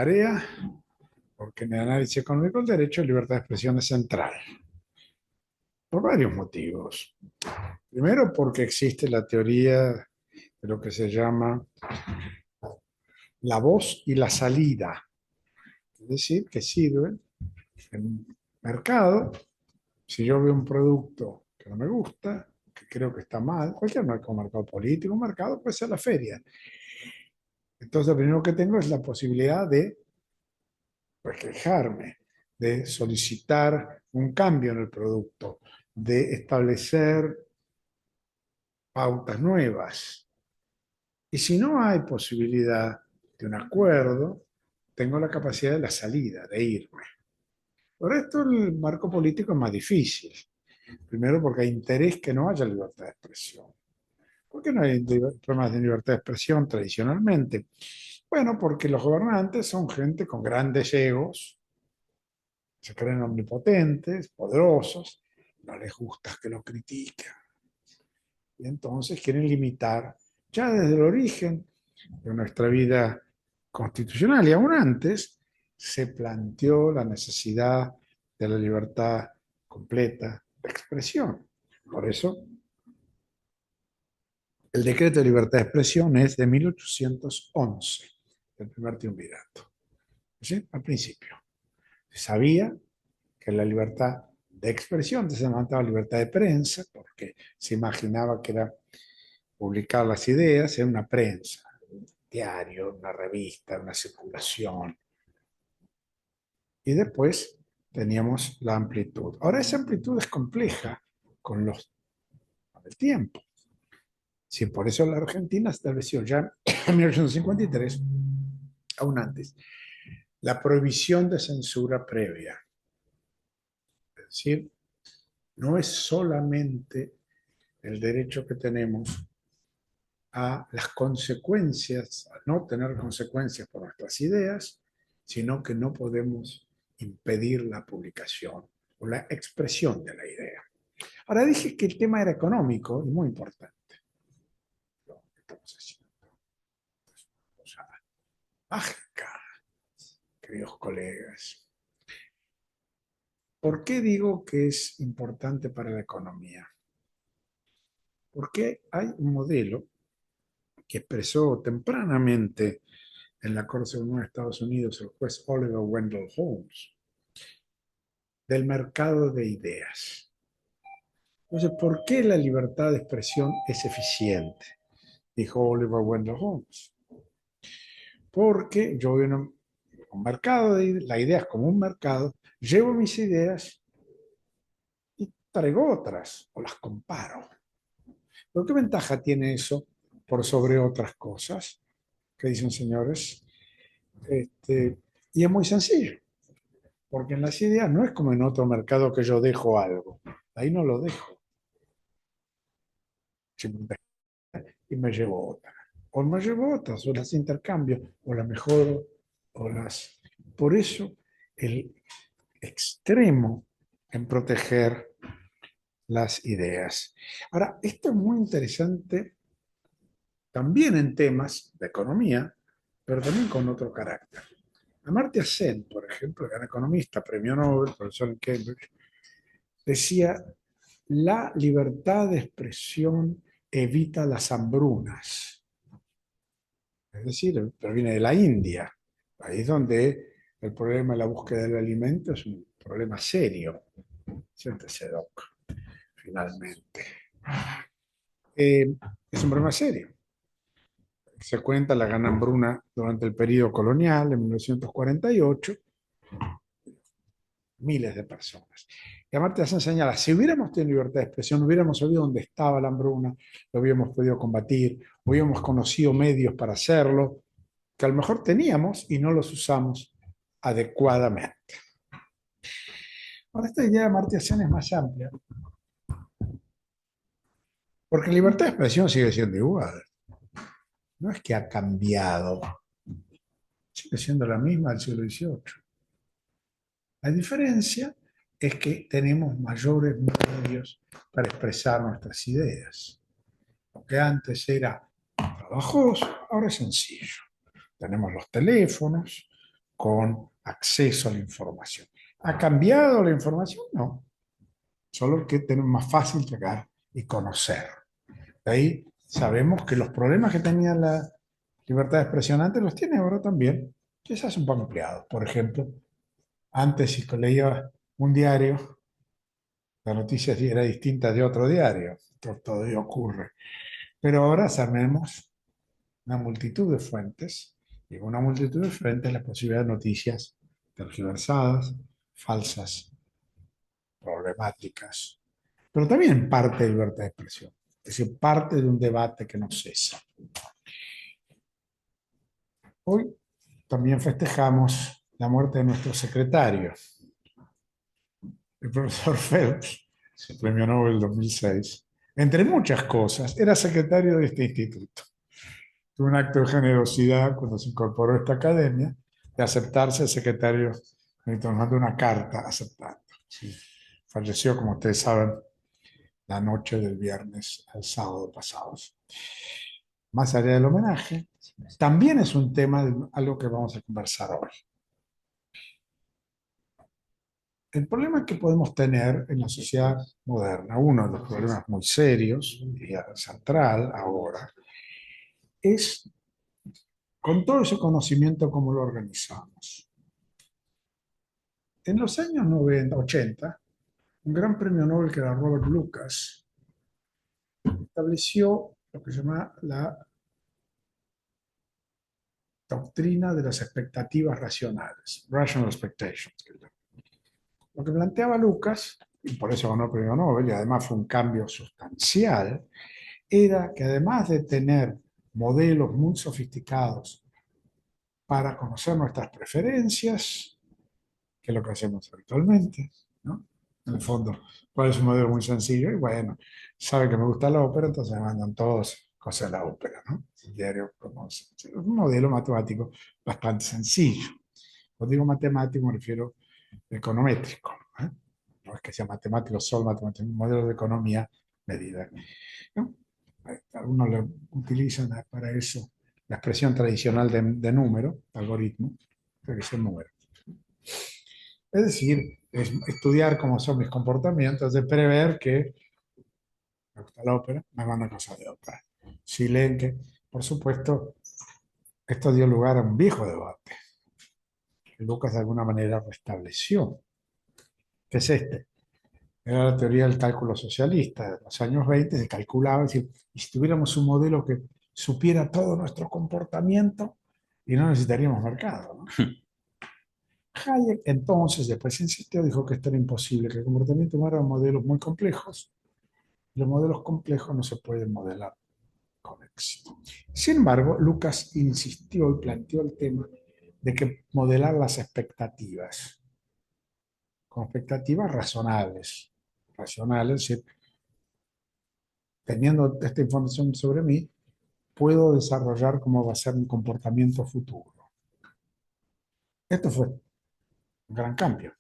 Tarea, porque en el análisis económico el derecho a libertad de expresión es central, por varios motivos. Primero, porque existe la teoría de lo que se llama la voz y la salida, es decir, que sirve en un mercado. Si yo veo un producto que no me gusta, que creo que está mal, cualquier mercado político, un mercado puede ser la feria. Entonces, lo primero que tengo es la posibilidad de quejarme, de solicitar un cambio en el producto, de establecer pautas nuevas. Y si no hay posibilidad de un acuerdo, tengo la capacidad de la salida, de irme. Por esto el marco político es más difícil. Primero porque hay interés que no haya libertad de expresión. ¿Por qué no hay problemas de libertad de expresión tradicionalmente? Bueno, porque los gobernantes son gente con grandes egos, se creen omnipotentes, poderosos, no les gusta que lo critiquen. Y entonces quieren limitar, ya desde el origen de nuestra vida constitucional y aún antes, se planteó la necesidad de la libertad completa de expresión. Por eso, el decreto de libertad de expresión es de 1811, el primer triunvirato. ¿Sí? Al principio. Se sabía que la libertad de expresión, se llamaba libertad de prensa, porque se imaginaba que era publicar las ideas en una prensa, un diario, una revista, una circulación. Y después teníamos la amplitud. Ahora esa amplitud es compleja con el tiempo. Sí, por eso la Argentina estableció ya en 1853, aún antes, la prohibición de censura previa. Es decir, no es solamente el derecho que tenemos a las consecuencias, a no tener consecuencias por nuestras ideas, sino que no podemos impedir la publicación o la expresión de la idea. Ahora dije que el tema era económico y muy importante. Lo que estamos haciendo es una cosa mágica, queridos colegas. ¿Por qué digo que es importante para la economía? Porque hay un modelo que expresó tempranamente en la Corte Suprema de Estados Unidos el juez Oliver Wendell Holmes, del mercado de ideas. Entonces, ¿por qué la libertad de expresión es eficiente? Dijo Oliver Wendell Holmes. Porque yo voy a un mercado, la idea es como un mercado, llevo mis ideas y traigo otras o las comparo. ¿Pero qué ventaja tiene eso por sobre otras cosas? ¿Qué dicen, señores? Y es muy sencillo, porque en las ideas no es como en otro mercado que yo dejo algo. Ahí no lo dejo y me llevo otra. O me llevo otras, o las intercambio, o las mejoro, o las... Por eso el extremo en proteger las ideas. Ahora, esto es muy interesante también en temas de economía, pero también con otro carácter. Amartya Sen, por ejemplo, gran economista, premio Nobel, profesor en Cambridge, decía, la libertad de expresión evita las hambrunas. Es decir, proviene de la India, país donde el problema de la búsqueda del alimento es un problema serio. Siéntese, Doc, finalmente. Es un problema serio. Se cuenta la gran hambruna durante el periodo colonial, en 1948, miles de personas. Y Amartya Sen señala, si hubiéramos tenido libertad de expresión, hubiéramos sabido dónde estaba la hambruna, lo hubiéramos podido combatir, hubiéramos conocido medios para hacerlo, que a lo mejor teníamos y no los usamos adecuadamente. Ahora, esta idea de Amartya Sen es más amplia, porque la libertad de expresión sigue siendo igual. No es que ha cambiado, sigue siendo la misma del siglo XVIII. La diferencia es que tenemos mayores medios para expresar nuestras ideas. Lo que antes era trabajoso, ahora es sencillo. Tenemos los teléfonos con acceso a la información. ¿Ha cambiado la información? No. Solo que tenemos más fácil llegar y conocer. De ahí sabemos que los problemas que tenía la libertad de expresión antes los tiene ahora también. Quizás un poco ampliados. Por ejemplo, antes si leía un diario, la noticia era distinta de otro diario. Esto todavía ocurre. Pero ahora sabemos una multitud de fuentes, y con una multitud de fuentes la posibilidad de noticias tergiversadas, falsas, problemáticas, pero también parte de libertad de expresión, es decir, parte de un debate que no cesa. Hoy también festejamos la muerte de nuestro secretario, el profesor Phelps, premio Nobel 2006. Entre muchas cosas, era secretario de este instituto. Tuvo un acto de generosidad cuando se incorporó a esta academia de aceptarse el secretario, nos mandó una carta aceptando. Sí. Falleció, como ustedes saben, la noche del viernes al sábado pasados. Más allá del homenaje, también es un tema de algo que vamos a conversar hoy. El problema que podemos tener en la sociedad moderna, uno de los problemas muy serios y central ahora, es con todo ese conocimiento cómo lo organizamos. En los años 90, 80, un gran premio Nobel que era Robert Lucas estableció lo que se llama la doctrina de las expectativas racionales, rational expectations. Lo que planteaba Lucas, y por eso ganó el premio Nobel, y además fue un cambio sustancial, era que además de tener modelos muy sofisticados para conocer nuestras preferencias, que es lo que hacemos habitualmente, ¿no? En el fondo, ¿cuál es un modelo muy sencillo? Y bueno, sabe que me gusta la ópera, entonces me mandan todos cosas de la ópera, ¿no? El diario conoce. Un modelo matemático bastante sencillo. Cuando digo matemático me refiero econométrico, ¿eh? No es que sea matemático, solo matemático, un modelo de economía medida, ¿no? Algunos lo utilizan para eso la expresión tradicional de número, algoritmo, pero que es el número. Es decir, es estudiar cómo son mis comportamientos, de prever que me gusta la ópera, me van a cosas de ópera. Si leen que, por supuesto, esto dio lugar a un viejo debate que Lucas de alguna manera restableció, que es este. Era la teoría del cálculo socialista de los años 20, se calculaba, es decir, y si tuviéramos un modelo que supiera todo nuestro comportamiento y no necesitaríamos mercado, ¿no? Hayek entonces, después insistió, dijo que esto era imposible, que el comportamiento humano eran modelos muy complejos. Los modelos complejos no se pueden modelar con éxito. Sin embargo, Lucas insistió y planteó el tema de que modelar las expectativas, con expectativas racionales, es decir, teniendo esta información sobre mí, puedo desarrollar cómo va a ser mi comportamiento futuro. Esto fue un gran cambio.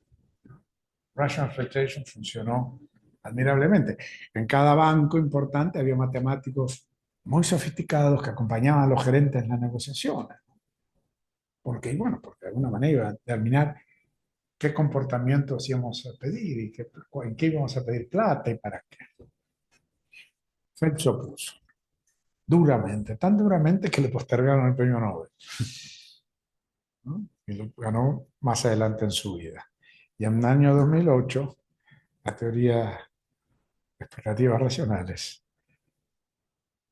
Rational Expectation funcionó admirablemente. En cada banco importante había matemáticos muy sofisticados que acompañaban a los gerentes en las negociaciones. Porque, bueno, porque de alguna manera iba a determinar qué comportamientos íbamos a pedir y en qué íbamos a pedir plata y para qué. Phelps se opuso duramente, tan duramente que le postergaron el premio Nobel, ¿no? Y lo ganó más adelante en su vida. Y en el año 2008, la teoría de expectativas racionales,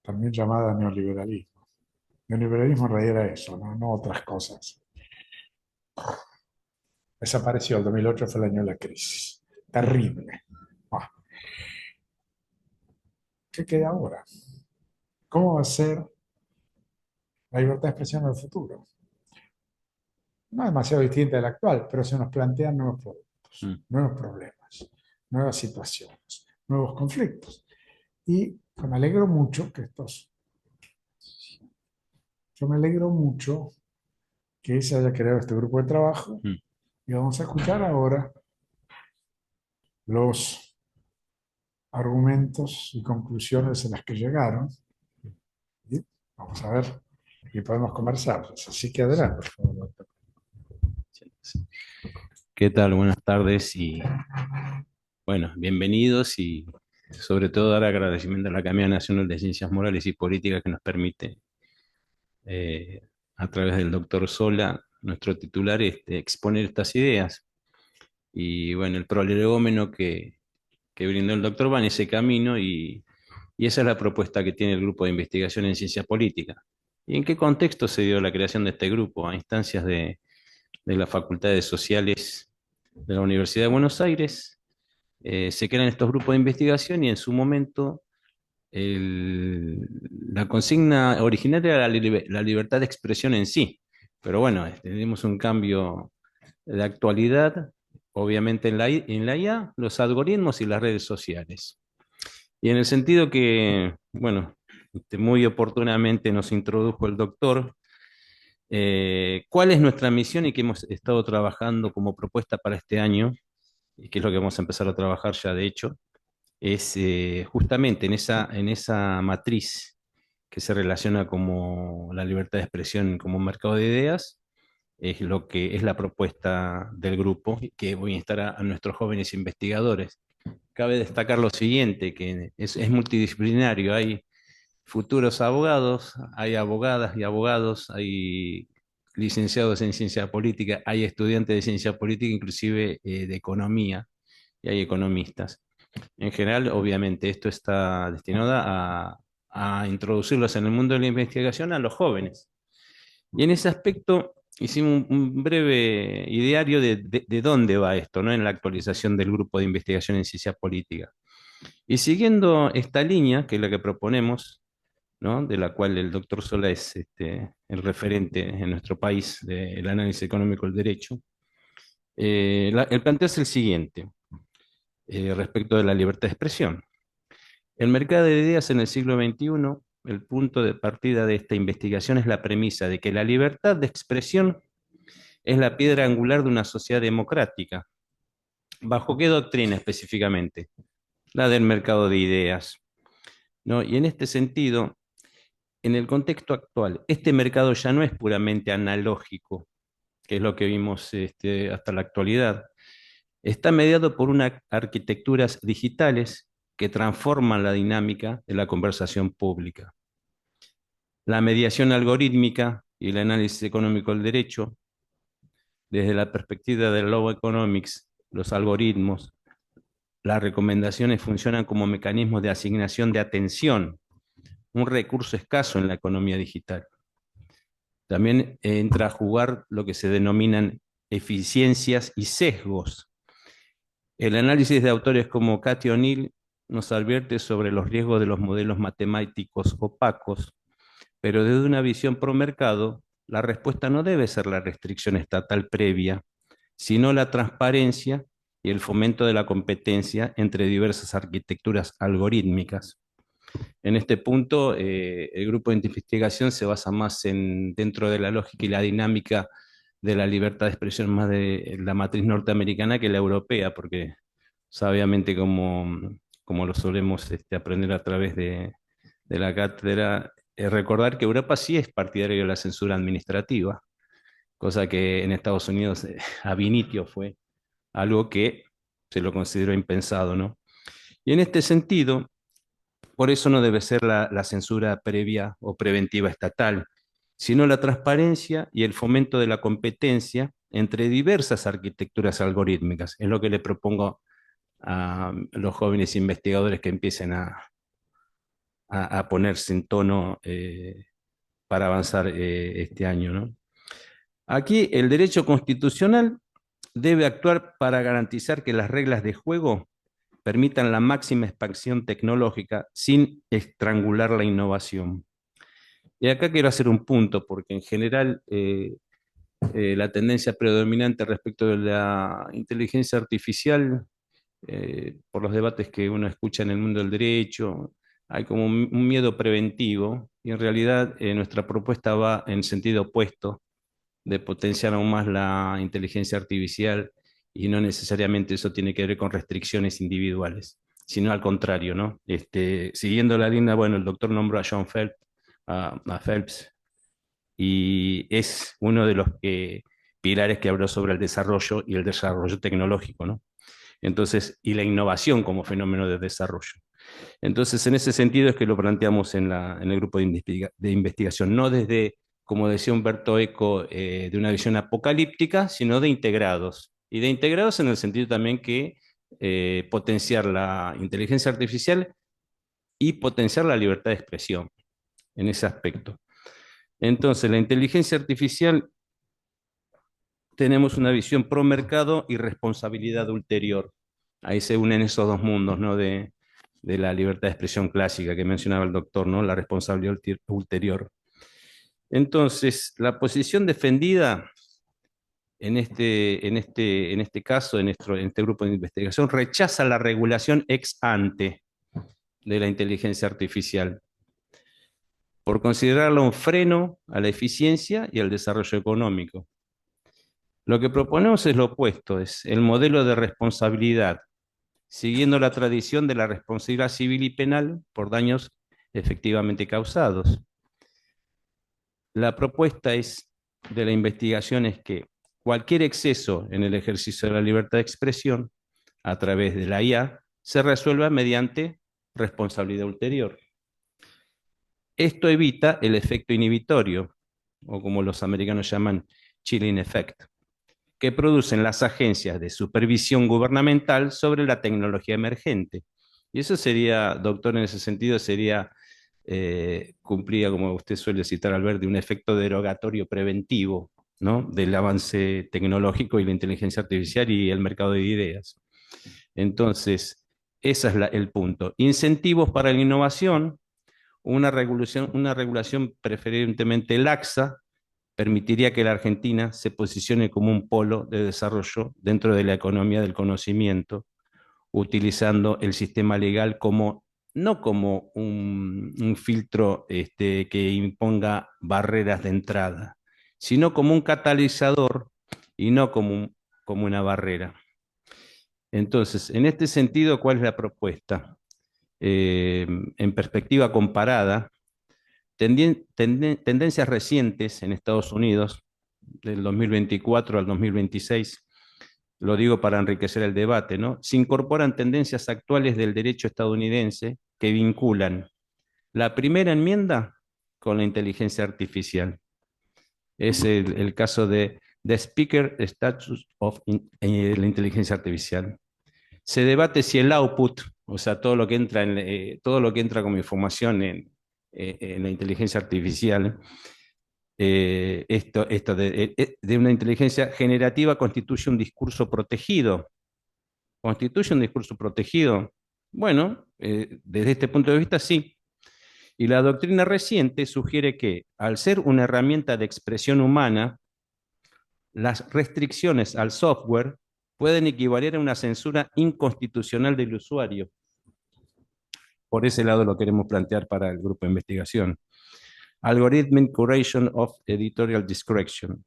también llamada neoliberalismo. Neoliberalismo en realidad era eso, ¿no? No otras cosas. Desapareció, el 2008 fue el año de la crisis. Terrible. Ah, ¿qué queda ahora? ¿Cómo va a ser la libertad de expresión en el futuro? No es demasiado distinta de la actual, pero se nos plantean nuevos productos, nuevos problemas, nuevas situaciones, nuevos conflictos. Y me alegro mucho que yo me alegro mucho que se haya creado este grupo de trabajo y vamos a escuchar ahora los argumentos y conclusiones a las que llegaron. Y vamos a ver y podemos conversar. Así que adelante. ¿Qué tal? Buenas tardes y bueno, bienvenidos y sobre todo dar agradecimiento a la Academia Nacional de Ciencias Morales y Políticas que nos permite, eh, a través del doctor Sola, nuestro titular, exponer estas ideas. Y bueno, el prolegómeno que brindó el doctor va en ese camino y esa es la propuesta que tiene el grupo de investigación en ciencia política. ¿Y en qué contexto se dio la creación de este grupo? A instancias de las facultades sociales de la Universidad de Buenos Aires. Se crean estos grupos de investigación y en su momento el- la consigna original era la libertad de expresión en sí. Pero bueno, tenemos un cambio de actualidad, obviamente en la IA, los algoritmos y las redes sociales. Y en el sentido que, bueno, muy oportunamente nos introdujo el doctor, ¿cuál es nuestra misión y qué hemos estado trabajando como propuesta para este año? Y qué es lo que vamos a empezar a trabajar ya de hecho, es justamente en esa matriz que se relaciona como la libertad de expresión como un mercado de ideas, es lo que es la propuesta del grupo que voy a instar a nuestros jóvenes investigadores. Cabe destacar lo siguiente, que es multidisciplinario, hay futuros abogados, hay abogadas y abogados, hay licenciados en ciencia política, hay estudiantes de ciencia política, inclusive de economía, y hay economistas. En general, obviamente, esto está destinado a introducirlos en el mundo de la investigación a los jóvenes. Y en ese aspecto hicimos un breve ideario de dónde va esto, ¿no? En la actualización del grupo de investigación en ciencia política. Y siguiendo esta línea, que es la que proponemos, ¿no? De la cual el doctor Sola es el referente en nuestro país del análisis económico del derecho, el planteo es el siguiente, respecto de la libertad de expresión. El mercado de ideas en el siglo XXI, el punto de partida de esta investigación es la premisa de que la libertad de expresión es la piedra angular de una sociedad democrática. ¿Bajo qué doctrina específicamente? La del mercado de ideas, ¿no? Y en este sentido, en el contexto actual, este mercado ya no es puramente analógico, que es lo que vimos hasta la actualidad. Está mediado por unas arquitecturas digitales que transforman la dinámica de la conversación pública. La mediación algorítmica y el análisis económico del derecho, desde la perspectiva del law economics, los algoritmos, las recomendaciones funcionan como mecanismos de asignación de atención, un recurso escaso en la economía digital. También entra a jugar lo que se denominan eficiencias y sesgos. El análisis de autores como Cathy O'Neill nos advierte sobre los riesgos de los modelos matemáticos opacos, pero desde una visión pro mercado, la respuesta no debe ser la restricción estatal previa, sino la transparencia y el fomento de la competencia entre diversas arquitecturas algorítmicas. En este punto, el grupo de investigación se basa más dentro de la lógica y la dinámica de la libertad de expresión más de la matriz norteamericana que la europea, porque sabiamente como lo solemos aprender a través de la cátedra, recordar que Europa sí es partidaria de la censura administrativa, cosa que en Estados Unidos ab initio fue algo que se lo consideró impensado, ¿no? Y en este sentido, por eso no debe ser la censura previa o preventiva estatal, sino la transparencia y el fomento de la competencia entre diversas arquitecturas algorítmicas. Es lo que le propongo a los jóvenes investigadores que empiecen a ponerse en tono para avanzar este año, ¿no? Aquí el derecho constitucional debe actuar para garantizar que las reglas de juego permitan la máxima expansión tecnológica sin estrangular la innovación. Y acá quiero hacer un punto, porque en general la tendencia predominante respecto de la inteligencia artificial, por los debates que uno escucha en el mundo del derecho, hay como un miedo preventivo y en realidad nuestra propuesta va en sentido opuesto, de potenciar aún más la inteligencia artificial y no necesariamente eso tiene que ver con restricciones individuales, sino al contrario, ¿no? Siguiendo la línea, bueno, el doctor nombró a John Phelps, a Phelps, y es uno de los que pilares que habló sobre el desarrollo y el desarrollo tecnológico, ¿no? Entonces, y la innovación como fenómeno de desarrollo. Entonces, en ese sentido es que lo planteamos en el grupo de investigación, no desde, como decía Humberto Eco, de una visión apocalíptica, sino de integrados. Y de integrados en el sentido también que potenciar la inteligencia artificial y potenciar la libertad de expresión en ese aspecto. Entonces, la inteligencia artificial tenemos una visión pro mercado y responsabilidad ulterior. Ahí se unen esos dos mundos, ¿no? De la libertad de expresión clásica que mencionaba el doctor, ¿no? La responsabilidad ulterior. Entonces, la posición defendida en este caso, en este grupo de investigación, rechaza la regulación ex ante de la inteligencia artificial por considerarla un freno a la eficiencia y al desarrollo económico. Lo que proponemos es lo opuesto, es el modelo de responsabilidad, siguiendo la tradición de la responsabilidad civil y penal por daños efectivamente causados. La propuesta de la investigación es que cualquier exceso en el ejercicio de la libertad de expresión a través de la IA se resuelva mediante responsabilidad ulterior. Esto evita el efecto inhibitorio, o como los americanos llaman chilling effect, que producen las agencias de supervisión gubernamental sobre la tecnología emergente. Y eso sería, doctor, en ese sentido, sería, cumplía, como usted suele citar, Albert, de un efecto derogatorio preventivo, ¿no? Del avance tecnológico y la inteligencia artificial y el mercado de ideas. Entonces, ese es el punto. Incentivos para la innovación, una regulación preferentemente laxa, permitiría que la Argentina se posicione como un polo de desarrollo dentro de la economía del conocimiento, utilizando el sistema legal como, no como un filtro que imponga barreras de entrada, sino como un catalizador y no como una barrera. Entonces, en este sentido, ¿cuál es la propuesta? En perspectiva comparada, tendencias recientes en Estados Unidos, del 2024 al 2026, lo digo para enriquecer el debate, ¿no? Se incorporan tendencias actuales del derecho estadounidense que vinculan la primera enmienda con la inteligencia artificial. Es el caso de The Speaker Status of la inteligencia artificial. Se debate si el output, o sea, todo lo que entra como información en la inteligencia artificial, esto de una inteligencia generativa constituye un discurso protegido. ¿Constituye un discurso protegido? Bueno, desde este punto de vista sí. Y la doctrina reciente sugiere que, al ser una herramienta de expresión humana, las restricciones al software pueden equivaler a una censura inconstitucional del usuario. Por ese lado lo queremos plantear para el grupo de investigación. Algorithmic Curation of Editorial Discretion.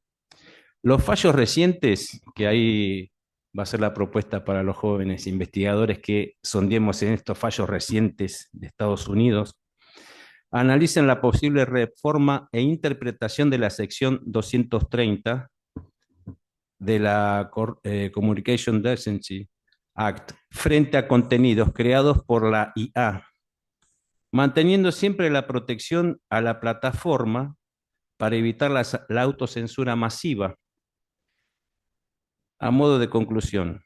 Los fallos recientes, que ahí va a ser la propuesta para los jóvenes investigadores que sondeemos en estos fallos recientes de Estados Unidos, analicen la posible reforma e interpretación de la sección 230 de la Communication Decency Act frente a contenidos creados por la IA, manteniendo siempre la protección a la plataforma para evitar la autocensura masiva. A modo de conclusión,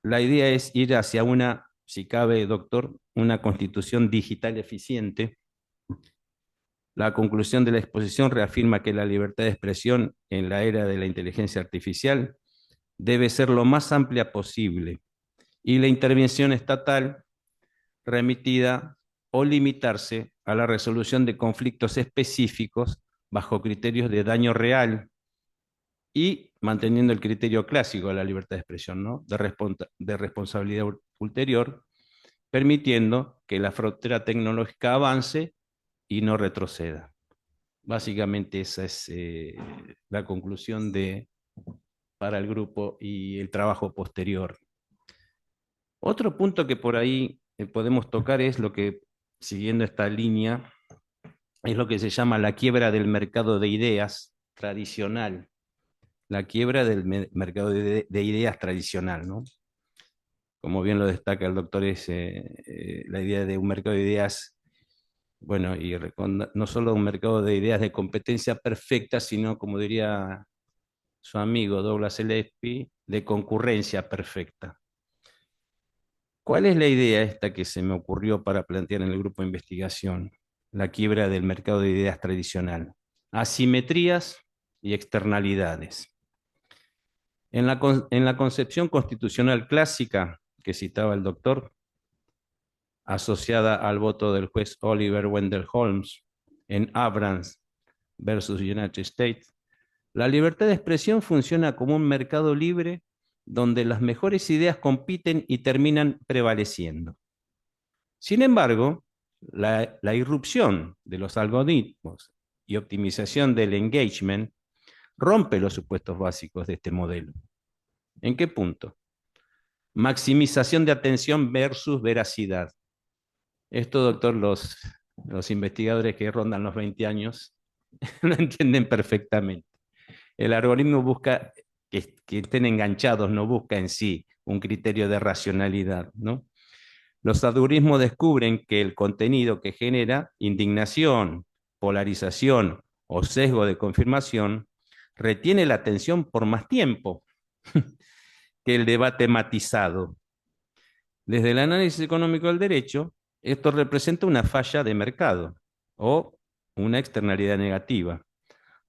la idea es ir hacia una, si cabe, doctor, una constitución digital eficiente. La conclusión de la exposición reafirma que la libertad de expresión en la era de la inteligencia artificial debe ser lo más amplia posible y la intervención estatal remitida o limitarse a la resolución de conflictos específicos bajo criterios de daño real y manteniendo el criterio clásico de la libertad de expresión, ¿no? De responsabilidad ulterior, permitiendo que la frontera tecnológica avance y no retroceda. Básicamente esa es la conclusión para el grupo y el trabajo posterior. Otro punto que por ahí podemos tocar es lo que, siguiendo esta línea, es lo que se llama la quiebra del mercado de ideas tradicional, la quiebra del mercado de ideas tradicional, ¿no? Como bien lo destaca el doctor, es la idea de un mercado de ideas, bueno, y no solo un mercado de ideas de competencia perfecta, sino, como diría su amigo Douglas Gillespie, de concurrencia perfecta. ¿Cuál es la idea esta que se me ocurrió para plantear en el grupo de investigación? La quiebra del mercado de ideas tradicional. Asimetrías y externalidades. En la concepción constitucional clásica que citaba el doctor, asociada al voto del juez Oliver Wendell Holmes en Abrams versus United States, la libertad de expresión funciona como un mercado libre donde las mejores ideas compiten y terminan prevaleciendo. Sin embargo, la irrupción de los algoritmos y optimización del engagement rompe los supuestos básicos de este modelo. ¿En qué punto? Maximización de atención versus veracidad. Esto, doctor, los investigadores que rondan los 20 años lo entienden perfectamente. El algoritmo busca que estén enganchados, no busca en sí un criterio de racionalidad, ¿no? Los algoritmos descubren que el contenido que genera indignación, polarización o sesgo de confirmación retiene la atención por más tiempo que el debate matizado. Desde el análisis económico del derecho, esto representa una falla de mercado o una externalidad negativa,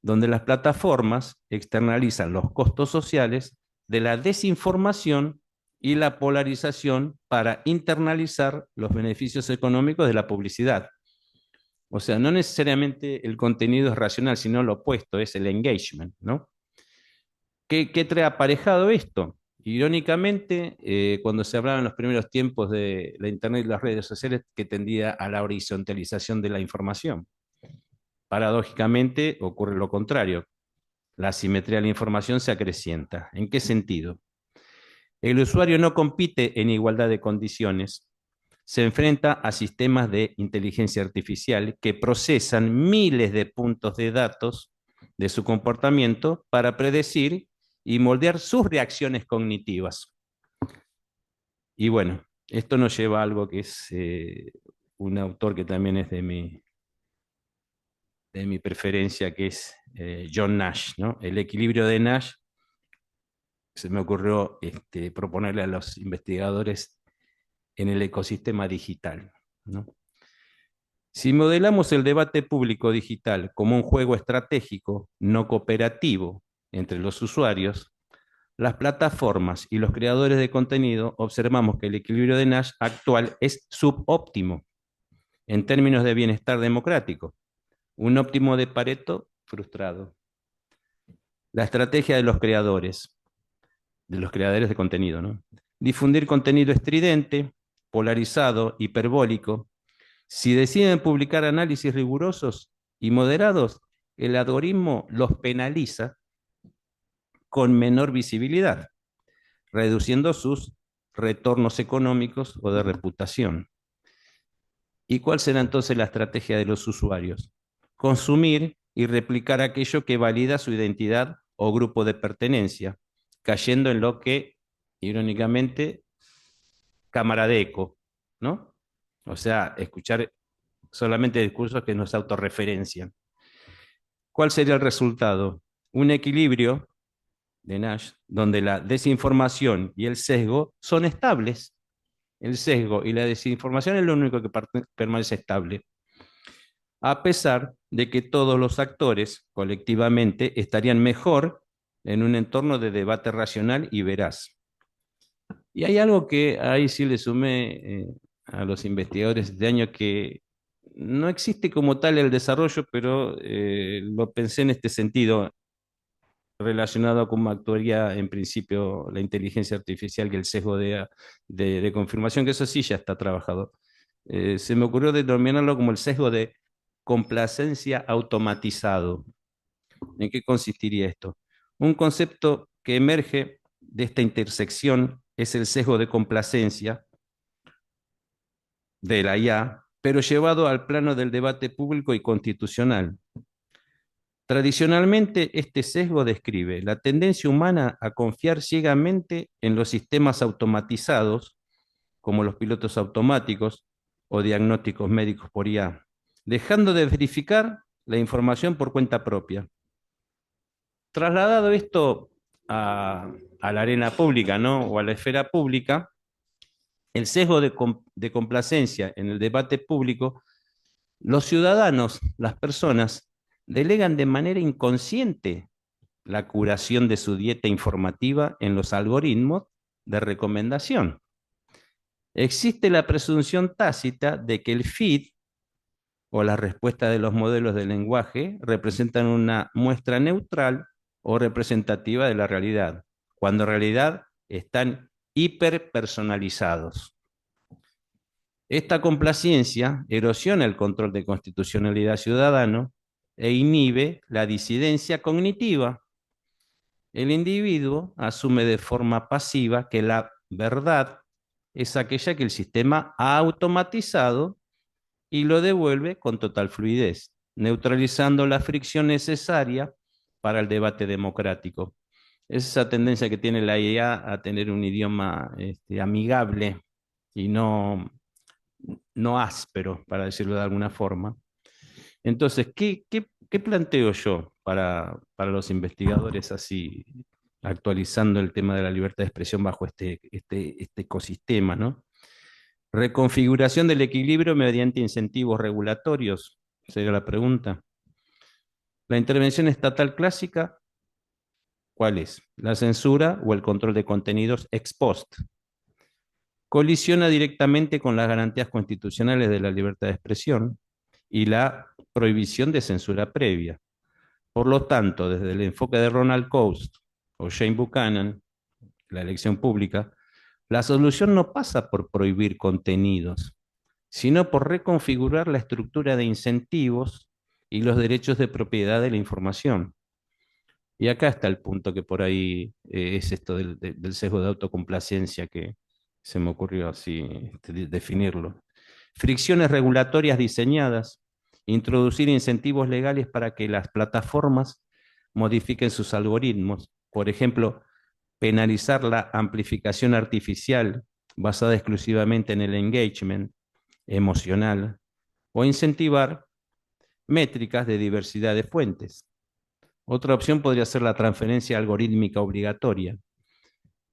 donde las plataformas externalizan los costos sociales de la desinformación y la polarización para internalizar los beneficios económicos de la publicidad. O sea, no necesariamente el contenido es racional, sino lo opuesto, es el engagement, ¿no? ¿Qué trae aparejado esto? Irónicamente, cuando se hablaba en los primeros tiempos de la Internet y las redes sociales, que tendía a la horizontalización de la información. Paradójicamente, ocurre lo contrario. La asimetría de la información se acrecienta. ¿En qué sentido? El usuario no compite en igualdad de condiciones, se enfrenta a sistemas de inteligencia artificial que procesan miles de puntos de datos de su comportamiento para predecir y moldear sus reacciones cognitivas. Y bueno, esto nos lleva a algo que es un autor que también es de mi preferencia, que es John Nash, ¿no? El equilibrio de Nash. Se me ocurrió proponerle a los investigadores en el ecosistema digital, ¿no? Si modelamos el debate público digital como un juego estratégico, no cooperativo, entre los usuarios, las plataformas y los creadores de contenido, observamos que el equilibrio de Nash actual es subóptimo en términos de bienestar democrático, un óptimo de Pareto frustrado. La estrategia de los creadores de contenido, ¿no? Difundir contenido estridente, polarizado, hiperbólico. Si deciden publicar análisis rigurosos y moderados, el algoritmo los penaliza con menor visibilidad, reduciendo sus retornos económicos o de reputación. ¿Y cuál será entonces la estrategia de los usuarios? Consumir y replicar aquello que valida su identidad o grupo de pertenencia, cayendo en lo que, irónicamente, cámara de eco, ¿no? O sea, escuchar solamente discursos que nos autorreferencian. ¿Cuál sería el resultado? Un equilibrio de Nash, donde la desinformación y el sesgo son estables. El sesgo y la desinformación es lo único que permanece estable, a pesar de que todos los actores colectivamente estarían mejor en un entorno de debate racional y veraz. Y hay algo que ahí sí le sumé a los investigadores de año que no existe como tal el desarrollo, pero lo pensé en este sentido relacionado a cómo actuaría en principio la inteligencia artificial y el sesgo de confirmación, que eso sí ya está trabajado. Se me ocurrió denominarlo como el sesgo de complacencia automatizado. ¿En qué consistiría esto? Un concepto que emerge de esta intersección es el sesgo de complacencia de la IA, pero llevado al plano del debate público y constitucional. Tradicionalmente, este sesgo describe la tendencia humana a confiar ciegamente en los sistemas automatizados, como los pilotos automáticos o diagnósticos médicos por IA, dejando de verificar la información por cuenta propia. Trasladado esto a la arena pública, ¿no? O a la esfera pública, el sesgo de complacencia en el debate público, los ciudadanos, las personas, delegan de manera inconsciente la curación de su dieta informativa en los algoritmos de recomendación. Existe la presunción tácita de que el feed o la respuesta de los modelos de lenguaje representan una muestra neutral o representativa de la realidad, cuando en realidad están hiperpersonalizados. Esta complacencia erosiona el control de constitucionalidad ciudadano e inhibe la disidencia cognitiva. El individuo asume de forma pasiva que la verdad es aquella que el sistema ha automatizado y lo devuelve con total fluidez, neutralizando la fricción necesaria para el debate democrático. Es esa tendencia que tiene la IA a tener un idioma amigable y no áspero, para decirlo de alguna forma. Entonces, ¿qué planteo yo para los investigadores así, actualizando el tema de la libertad de expresión bajo este ecosistema, ¿no? Reconfiguración del equilibrio mediante incentivos regulatorios, sería la pregunta. La intervención estatal clásica, ¿cuál es? La censura o el control de contenidos ex post. Colisiona directamente con las garantías constitucionales de la libertad de expresión y la prohibición de censura previa. Por lo tanto, desde el enfoque de Ronald Coase o Shane Buchanan, la elección pública, la solución no pasa por prohibir contenidos, sino por reconfigurar la estructura de incentivos y los derechos de propiedad de la información. Y acá está el punto que por ahí es esto del sesgo de autocomplacencia que se me ocurrió así definirlo. Fricciones regulatorias diseñadas, introducir incentivos legales para que las plataformas modifiquen sus algoritmos. Por ejemplo, penalizar la amplificación artificial basada exclusivamente en el engagement emocional o incentivar métricas de diversidad de fuentes. Otra opción podría ser la transferencia algorítmica obligatoria,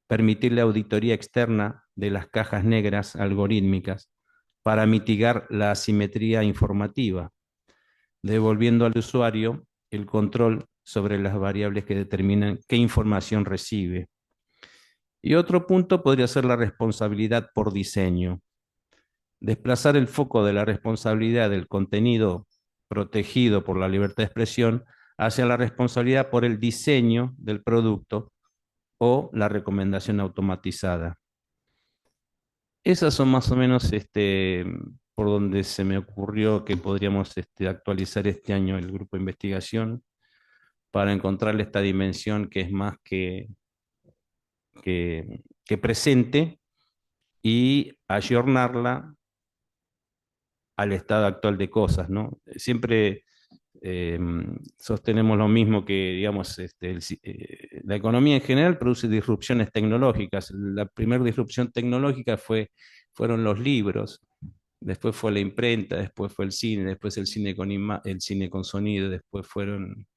permitir la auditoría externa de las cajas negras algorítmicas para mitigar la asimetría informativa, devolviendo al usuario el control sobre las variables que determinan qué información recibe. Y otro punto podría ser la responsabilidad por diseño. Desplazar el foco de la responsabilidad del contenido protegido por la libertad de expresión hacia la responsabilidad por el diseño del producto o la recomendación automatizada. Esas son más o menos por donde se me ocurrió que podríamos actualizar este año el grupo de investigación para encontrarle esta dimensión que es más que presente y ayornarla al estado actual de cosas, ¿no? Siempre sostenemos lo mismo que, digamos, la economía en general produce disrupciones tecnológicas. La primera disrupción tecnológica fueron los libros, después fue la imprenta, después fue el cine, después el cine el cine con sonido, después fueron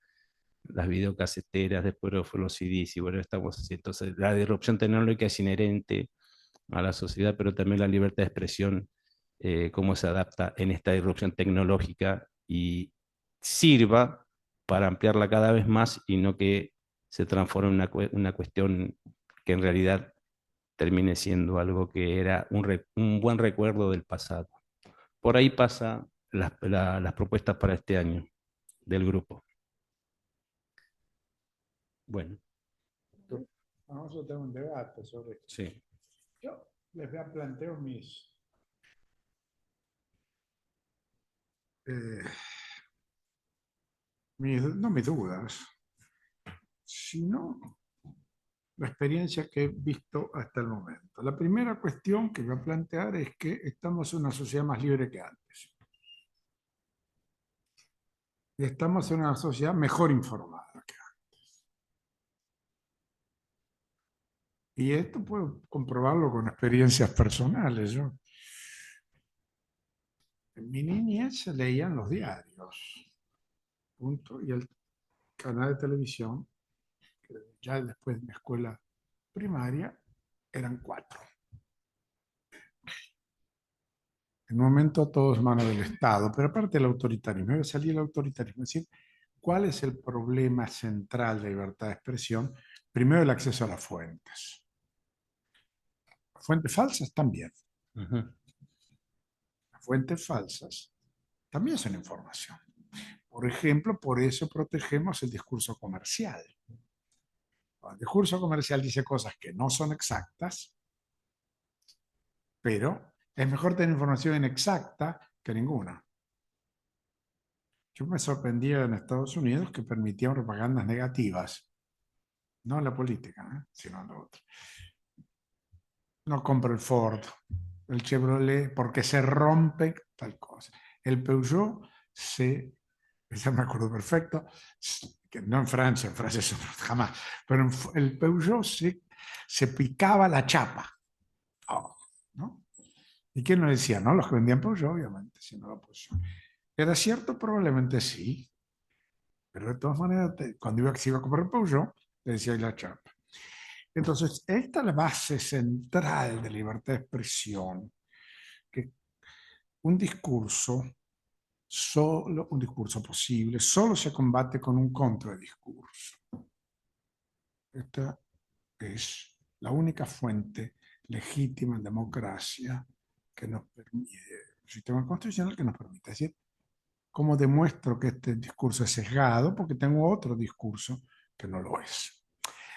las videocaseteras, después fueron los CDs, y bueno, estamos así. Entonces, la disrupción tecnológica es inherente a la sociedad, pero también la libertad de expresión, cómo se adapta en esta disrupción tecnológica y sirva para ampliarla cada vez más y no que se transforme en una cuestión que en realidad termine siendo algo que era un buen recuerdo del pasado. Por ahí pasa las propuestas para este año del grupo. Bueno. Vamos a tener un debate sobre esto. Sí. Yo les voy a plantear no mis dudas, sino la experiencia que he visto hasta el momento. La primera cuestión que voy a plantear es que estamos en una sociedad más libre que antes. y estamos en una sociedad mejor informada que antes. Y esto puedo comprobarlo con experiencias personales. Yo, en mi niñez se leían los diarios, punto, y el canal de televisión, que ya después de mi escuela primaria, eran cuatro. En un momento todo es mano del Estado, pero aparte del autoritarismo, debe salir el autoritarismo. Es decir, ¿cuál es el problema central de la libertad de expresión? Primero, el acceso a las fuentes. Fuentes falsas también. Ujú. Las fuentes falsas también son información. Por ejemplo, por eso protegemos el discurso comercial. El discurso comercial dice cosas que no son exactas, pero es mejor tener información inexacta que ninguna. Yo me sorprendía en Estados Unidos que permitían propagandas negativas, no en la política, sino en lo otro. No compro el Ford, el Chevrolet, porque se rompe tal cosa. El Peugeot eso me acuerdo perfecto, que no en Francia eso jamás, pero el Peugeot se picaba la chapa. Oh, ¿no? ¿Y quién lo decía? No, los que vendían Peugeot, obviamente, sino la oposición. ¿Era cierto? Probablemente sí, pero de todas maneras, cuando se iba a comprar Peugeot, le decía ahí la chapa. Entonces, esta es la base central de libertad de expresión, que un discurso, solo un discurso posible, solo se combate con un contradiscurso. Esta es la única fuente legítima en democracia que nos permite, el sistema constitucional que nos permite decir, ¿cómo demuestro que este discurso es sesgado? Porque tengo otro discurso que no lo es.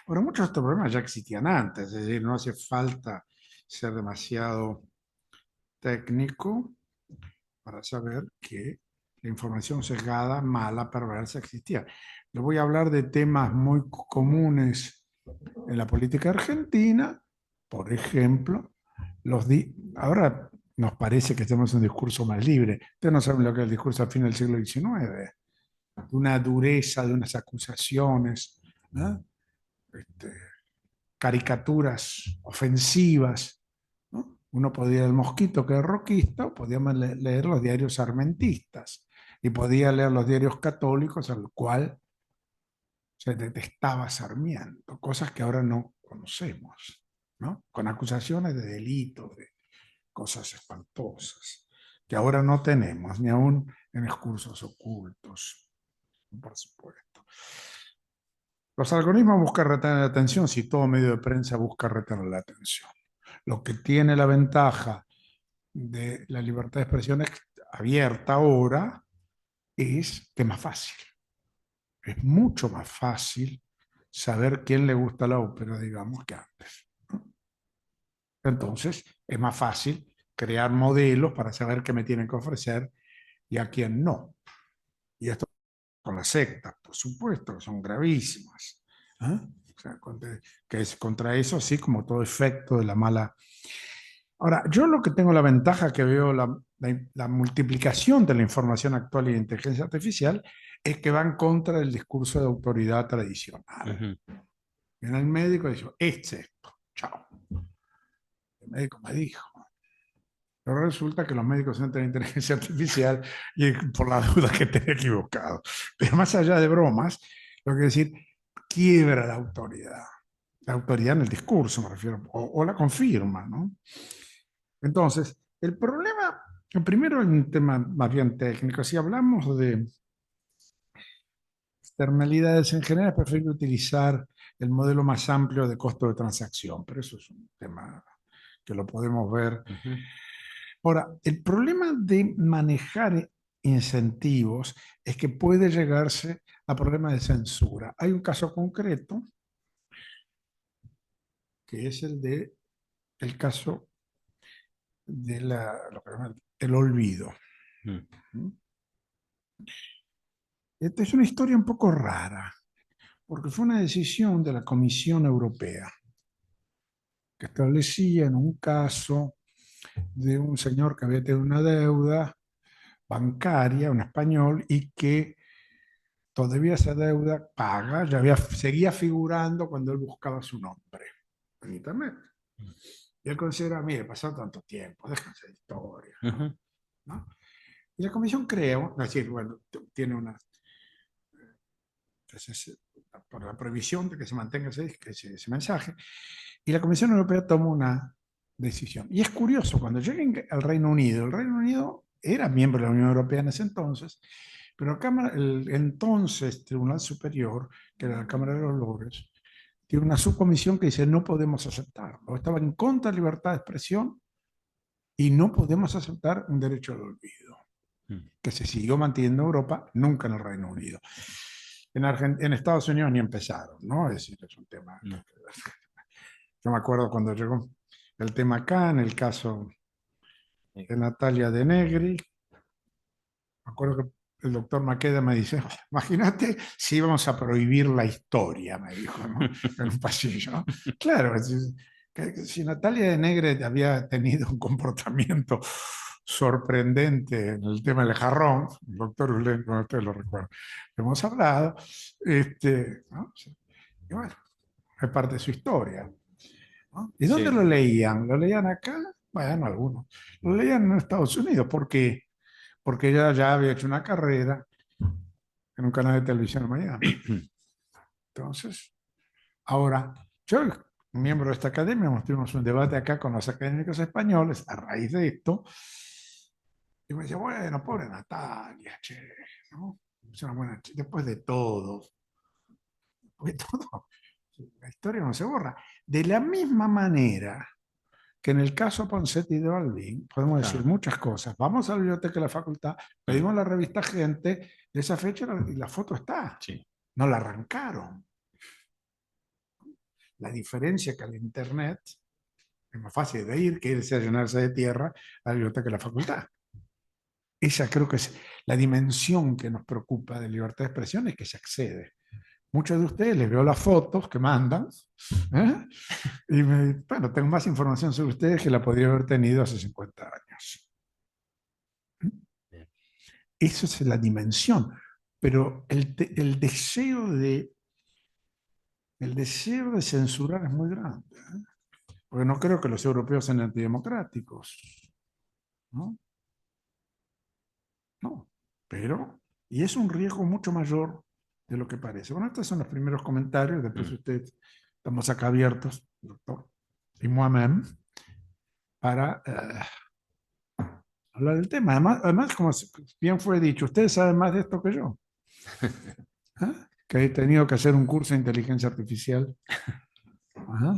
Bueno, muchos de estos problemas ya existían antes, es decir, no hace falta ser demasiado técnico para saber que la información sesgada, mala, perversa existía. Le voy a hablar de temas muy comunes en la política argentina, por ejemplo, ahora nos parece que tenemos un discurso más libre. Ustedes no saben lo que es el discurso al fin del siglo XIX, una dureza de unas acusaciones, ¿no? Este, caricaturas ofensivas, ¿no? Uno podía el Mosquito, que es roquista, o podíamos leer los diarios armentistas, y podía leer los diarios católicos, al cual se detestaba Sarmiento, cosas que ahora no conocemos, ¿no? Con acusaciones de delitos, de cosas espantosas, que ahora no tenemos, ni aún en discursos ocultos, por supuesto. Los algoritmos buscan retener la atención si todo medio de prensa busca retener la atención. Lo que tiene la ventaja de la libertad de expresión abierta ahora es que es más fácil. Es mucho más fácil saber quién le gusta la ópera, digamos, que antes. Entonces, es más fácil crear modelos para saber qué me tienen que ofrecer y a quién no. Y esto con las sectas, por supuesto, que son gravísimas. ¿Eh? O sea, que es contra eso, así como todo efecto de la mala. Ahora, yo lo que tengo la ventaja que veo la multiplicación de la información actual y de inteligencia artificial es que va en contra del discurso de autoridad tradicional. Ujú. Viene el médico y dice, es esto, chao. El médico me dijo. Pero resulta que los médicos entran en inteligencia artificial y por la duda que esté equivocado. Pero más allá de bromas, lo que decir, quiebra la autoridad. La autoridad en el discurso, me refiero, o la confirma, ¿no? Entonces, el problema, primero es un tema más bien técnico. Si hablamos de externalidades en general, prefiero utilizar el modelo más amplio de costo de transacción, pero eso es un tema que lo podemos ver. Ujú. Ahora, el problema de manejar incentivos es que puede llegarse a problemas de censura. Hay un caso concreto que es el caso de lo que llaman el olvido. Mm. Esta es una historia un poco rara, porque fue una decisión de la Comisión Europea que establecía en un caso de un señor que había tenido una deuda bancaria, un español, y que todavía esa deuda paga, seguía figurando cuando él buscaba su nombre en Internet. Y él considera, mire, pasó tanto tiempo, déjense de historia, Ujú. ¿no? Y la comisión creo, es decir, bueno, tiene una, entonces, por la prohibición de que se mantenga ese mensaje, y la Comisión Europea toma una decisión. Y es curioso, cuando lleguen al Reino Unido, el Reino Unido era miembro de la Unión Europea en ese entonces, pero el entonces Tribunal Superior, que era la Cámara de los Lores, tiene una subcomisión que dice no podemos aceptarlo. Estaba en contra de la libertad de expresión y no podemos aceptar un derecho al olvido, Mm. que se siguió manteniendo en Europa, nunca en el Reino Unido. En Estados Unidos ni empezaron, ¿no? Es decir, es un tema. No. Yo me acuerdo cuando llegó el tema acá, en el caso Sí. de Natalia de Negri, me acuerdo que el doctor Maqueda me dice, imagínate si íbamos a prohibir la historia, me dijo, ¿no? En un pasillo, ¿no? Claro, que si Natalia de Negri había tenido un comportamiento sorprendente en el tema del jarrón, el doctor Ulen, con usted lo recuerda, hemos hablado, ¿no? Y bueno, es parte de su historia, ¿no? ¿Y dónde Sí, lo leían? ¿Lo leían acá? Bueno, algunos. Lo leían en Estados Unidos. ¿Por qué? Porque ella ya había hecho una carrera en un canal de televisión en Miami. Entonces, ahora, yo, miembro de esta academia, tuvimos un debate acá con los académicos españoles a raíz de esto. Y me decía, bueno, pobre Natalia, che, ¿no? Es una buena después de todo, porque todo, la historia no se borra. De la misma manera que en el caso Ponseti de Balbín, podemos decir claro. muchas cosas. Vamos a la biblioteca de la facultad, Mm. pedimos la revista Gente, de esa fecha y la foto está. Sí, No la arrancaron. La diferencia que al Internet es más fácil de ir que irse a llenarse de tierra a la biblioteca de la facultad. Esa creo que es la dimensión que nos preocupa de libertad de expresión, es que se accede. Muchos de ustedes les veo las fotos que mandan, ¿eh? Y bueno, tengo más información sobre ustedes que la podría haber tenido hace 50 años. bien. Eso es la dimensión. Pero el deseo de censurar es muy grande, ¿eh? Porque no creo que los europeos sean antidemocráticos, ¿no? No. Pero, y es un riesgo mucho mayor de lo que parece. Bueno, estos son los primeros comentarios. Después Mm. ustedes, estamos acá abiertos, doctor, y Mohamed, para hablar del tema. Además, como bien fue dicho, ustedes saben más de esto que yo, ¿eh? Que he tenido que hacer un curso de inteligencia artificial. Ajá.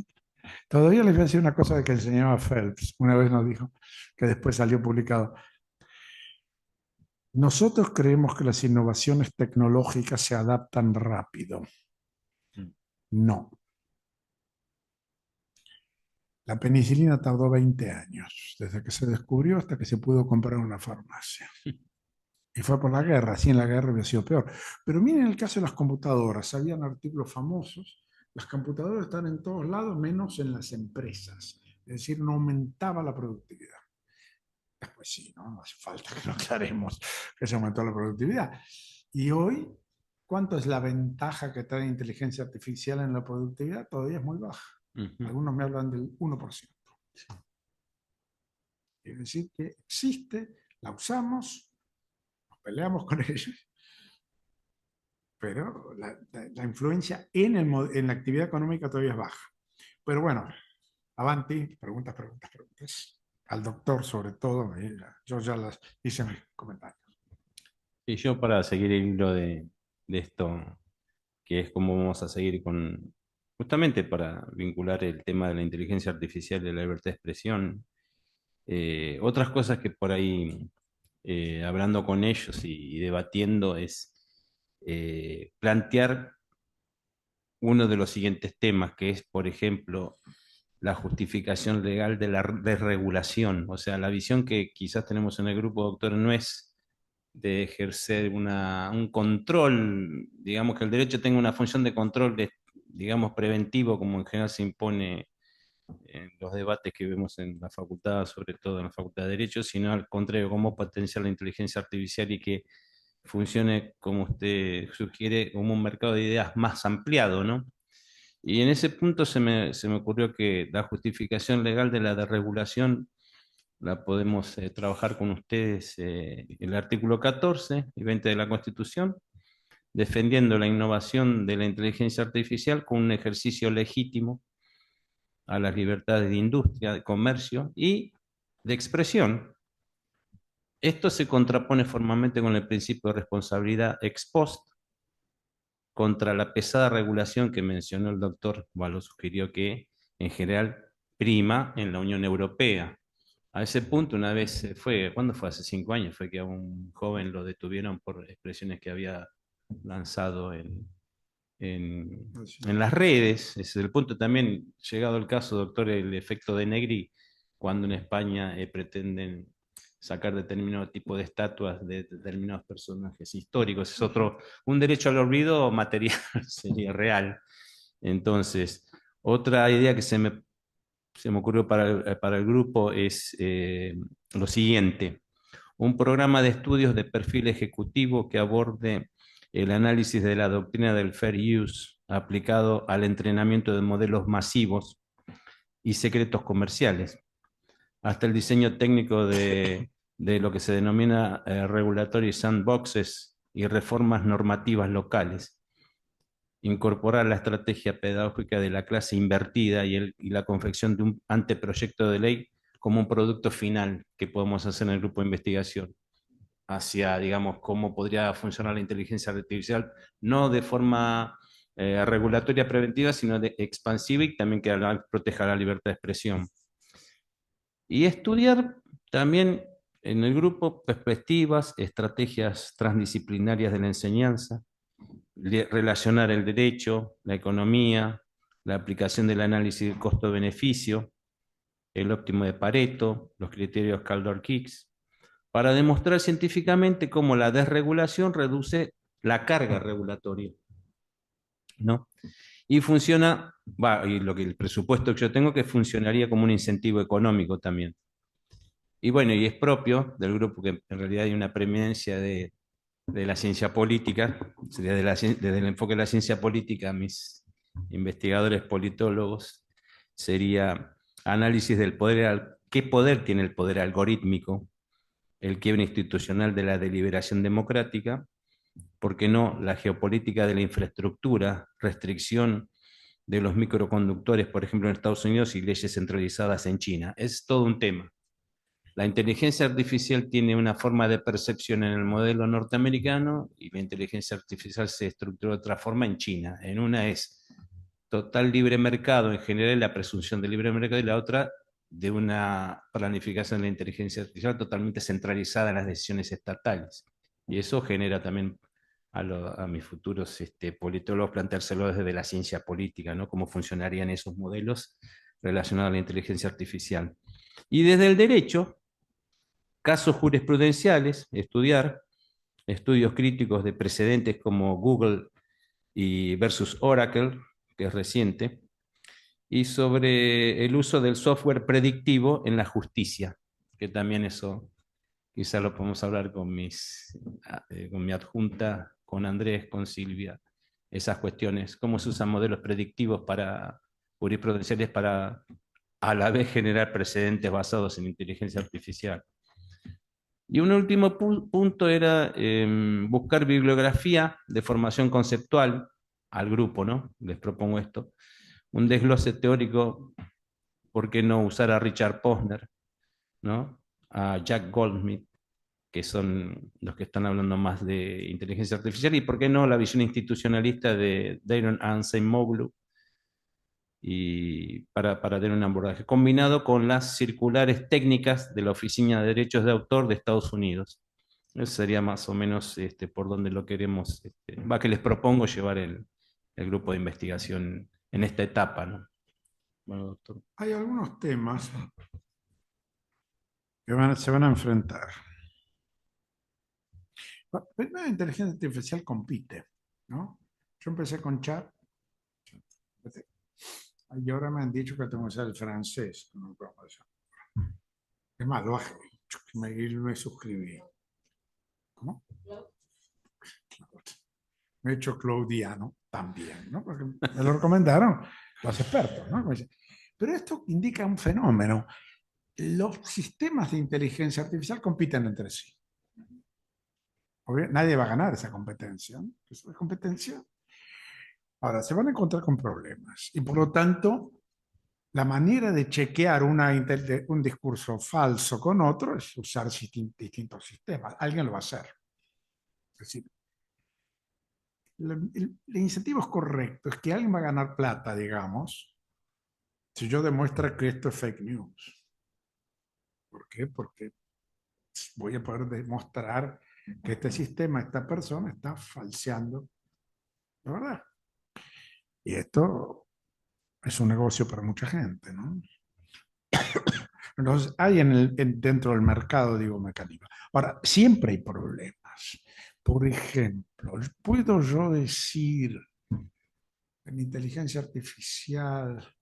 Todavía les voy a decir una cosa que enseñaba Phelps. Una vez nos dijo, que después salió publicado. Nosotros creemos que las innovaciones tecnológicas se adaptan rápido. Mm. No. La penicilina tardó 20 años, desde que se descubrió hasta que se pudo comprar en una farmacia. Y fue por la guerra, sin la guerra hubiera sido peor. Pero miren el caso de las computadoras. Habían artículos famosos. Las computadoras están en todos lados, menos en las empresas. Es decir, no aumentaba la productividad. Después sí, ¿no? No hace falta que lo aclaremos, que se aumentó la productividad. Y hoy, ¿cuánto es la ventaja que trae la inteligencia artificial en la productividad? Todavía es muy baja. Ujú. Algunos me hablan del 1%. Es decir, que existe, la usamos, nos peleamos con ella, pero la influencia en la actividad económica todavía es baja. Pero bueno, avanti, preguntas, preguntas, preguntas. Al doctor, sobre todo, yo ya las hice en mis comentarios. Y yo para seguir el hilo de esto, que es cómo vamos a seguir con, justamente para vincular el tema de la inteligencia artificial y la libertad de expresión, otras cosas que por ahí, hablando con ellos y debatiendo, es plantear uno de los siguientes temas, que es, por ejemplo, la justificación legal de la desregulación. O sea, la visión que quizás tenemos en el grupo, doctor, no es de ejercer un control, digamos que el derecho tenga una función de control, digamos, preventivo, como en general se impone en los debates que vemos en la facultad, sobre todo en la Facultad de Derecho, sino al contrario, cómo potenciar la inteligencia artificial y que funcione, como usted sugiere, como un mercado de ideas más ampliado, ¿no? Y en ese punto se me ocurrió que la justificación legal de la desregulación la podemos trabajar con ustedes, el artículo 14 y 20 de la Constitución, defendiendo la innovación de la inteligencia artificial como un ejercicio legítimo a las libertades de industria, de comercio y de expresión. Esto se contrapone formalmente con el principio de responsabilidad ex post contra la pesada regulación que mencionó el doctor Valo, sugirió que en general prima en la Unión Europea. A ese punto una vez fue, ¿cuándo fue? Hace 5 años, fue que a un joven lo detuvieron por expresiones que había lanzado en las redes. Ese es el punto también, llegado el caso, doctor, el efecto de Negri, cuando en España pretenden sacar determinado tipo de estatuas de determinados personajes históricos. Es otro, un derecho al olvido material, sería real. Entonces, otra idea que se me ocurrió para el grupo es lo siguiente: un programa de estudios de perfil ejecutivo que aborde el análisis de la doctrina del fair use aplicado al entrenamiento de modelos masivos y secretos comerciales, hasta el diseño técnico de lo que se denomina regulatory sandboxes y reformas normativas locales, incorporar la estrategia pedagógica de la clase invertida y la confección de un anteproyecto de ley como un producto final que podemos hacer en el grupo de investigación hacia, digamos, cómo podría funcionar la inteligencia artificial, no de forma regulatoria preventiva, sino de expansiva y también que proteja la libertad de expresión. Y estudiar también en el grupo perspectivas, estrategias transdisciplinarias de la enseñanza, relacionar el derecho, la economía, la aplicación del análisis del costo-beneficio, el óptimo de Pareto, los criterios Kaldor-Hicks, para demostrar científicamente cómo la desregulación reduce la carga regulatoria, ¿no? Y funciona, y lo que el presupuesto que yo tengo, que funcionaría como un incentivo económico también. Y bueno, y es propio del grupo que en realidad hay una preeminencia de la ciencia política, sería desde el enfoque de la ciencia política, mis investigadores politólogos, sería análisis del poder, qué poder tiene el poder algorítmico, el quiebre institucional de la deliberación democrática, ¿por qué no la geopolítica de la infraestructura, restricción de los microconductores, por ejemplo, en Estados Unidos y leyes centralizadas en China? Es todo un tema. La inteligencia artificial tiene una forma de percepción en el modelo norteamericano y la inteligencia artificial se estructura de otra forma en China. En una es total libre mercado en general, la presunción de libre mercado, y la otra de una planificación de la inteligencia artificial totalmente centralizada en las decisiones estatales. Y eso genera también a mis futuros politólogos planteárselo desde la ciencia política, ¿no? Cómo funcionarían esos modelos relacionados a la inteligencia artificial. Y desde el derecho, casos jurisprudenciales, estudiar, estudios críticos de precedentes como Google y versus Oracle, que es reciente, y sobre el uso del software predictivo en la justicia, que también eso quizá lo podemos hablar con mi adjunta, con Andrés, con Silvia, esas cuestiones, cómo se usan modelos predictivos para jurisprudenciales para a la vez generar precedentes basados en inteligencia artificial. Y un último punto era buscar bibliografía de formación conceptual al grupo, ¿no? Les propongo esto. Un desglose teórico, ¿por qué no usar a Richard Posner, ¿no? A Jack Goldsmith, que son los que están hablando más de inteligencia artificial, y por qué no la visión institucionalista de Daron Acemoglu, y para tener un abordaje combinado con las circulares técnicas de la Oficina de Derechos de Autor de Estados Unidos. Eso sería más o menos por donde lo queremos, que les propongo llevar el grupo de investigación en esta etapa, ¿no? Bueno, doctor. Hay algunos temas que se van a enfrentar. Primero, la inteligencia artificial compite, ¿no? Yo empecé con chat, y ahora me han dicho que tengo que usar el francés con el programación. Es más, lo bajé y me suscribí. ¿Cómo? hecho claudiano también, ¿no? Porque me lo recomendaron los expertos, ¿no? Como dice, pero esto indica un fenómeno. Los sistemas de inteligencia artificial compiten entre sí. Nadie va a ganar esa competencia, ¿no? Es una competencia. Ahora, se van a encontrar con problemas y por lo tanto, la manera de chequear un discurso falso con otro es usar distintos sistemas. Alguien lo va a hacer. Es decir, el incentivo es correcto, es que alguien va a ganar plata, digamos, si yo demuestro que esto es fake news. ¿Por qué? Porque voy a poder demostrar que este sistema, esta persona está falseando la verdad. Y esto es un negocio para mucha gente, ¿no? Entonces, hay dentro del mercado, digo, mecanismos. Ahora, siempre hay problemas. Por ejemplo, ¿puedo yo decir en inteligencia artificial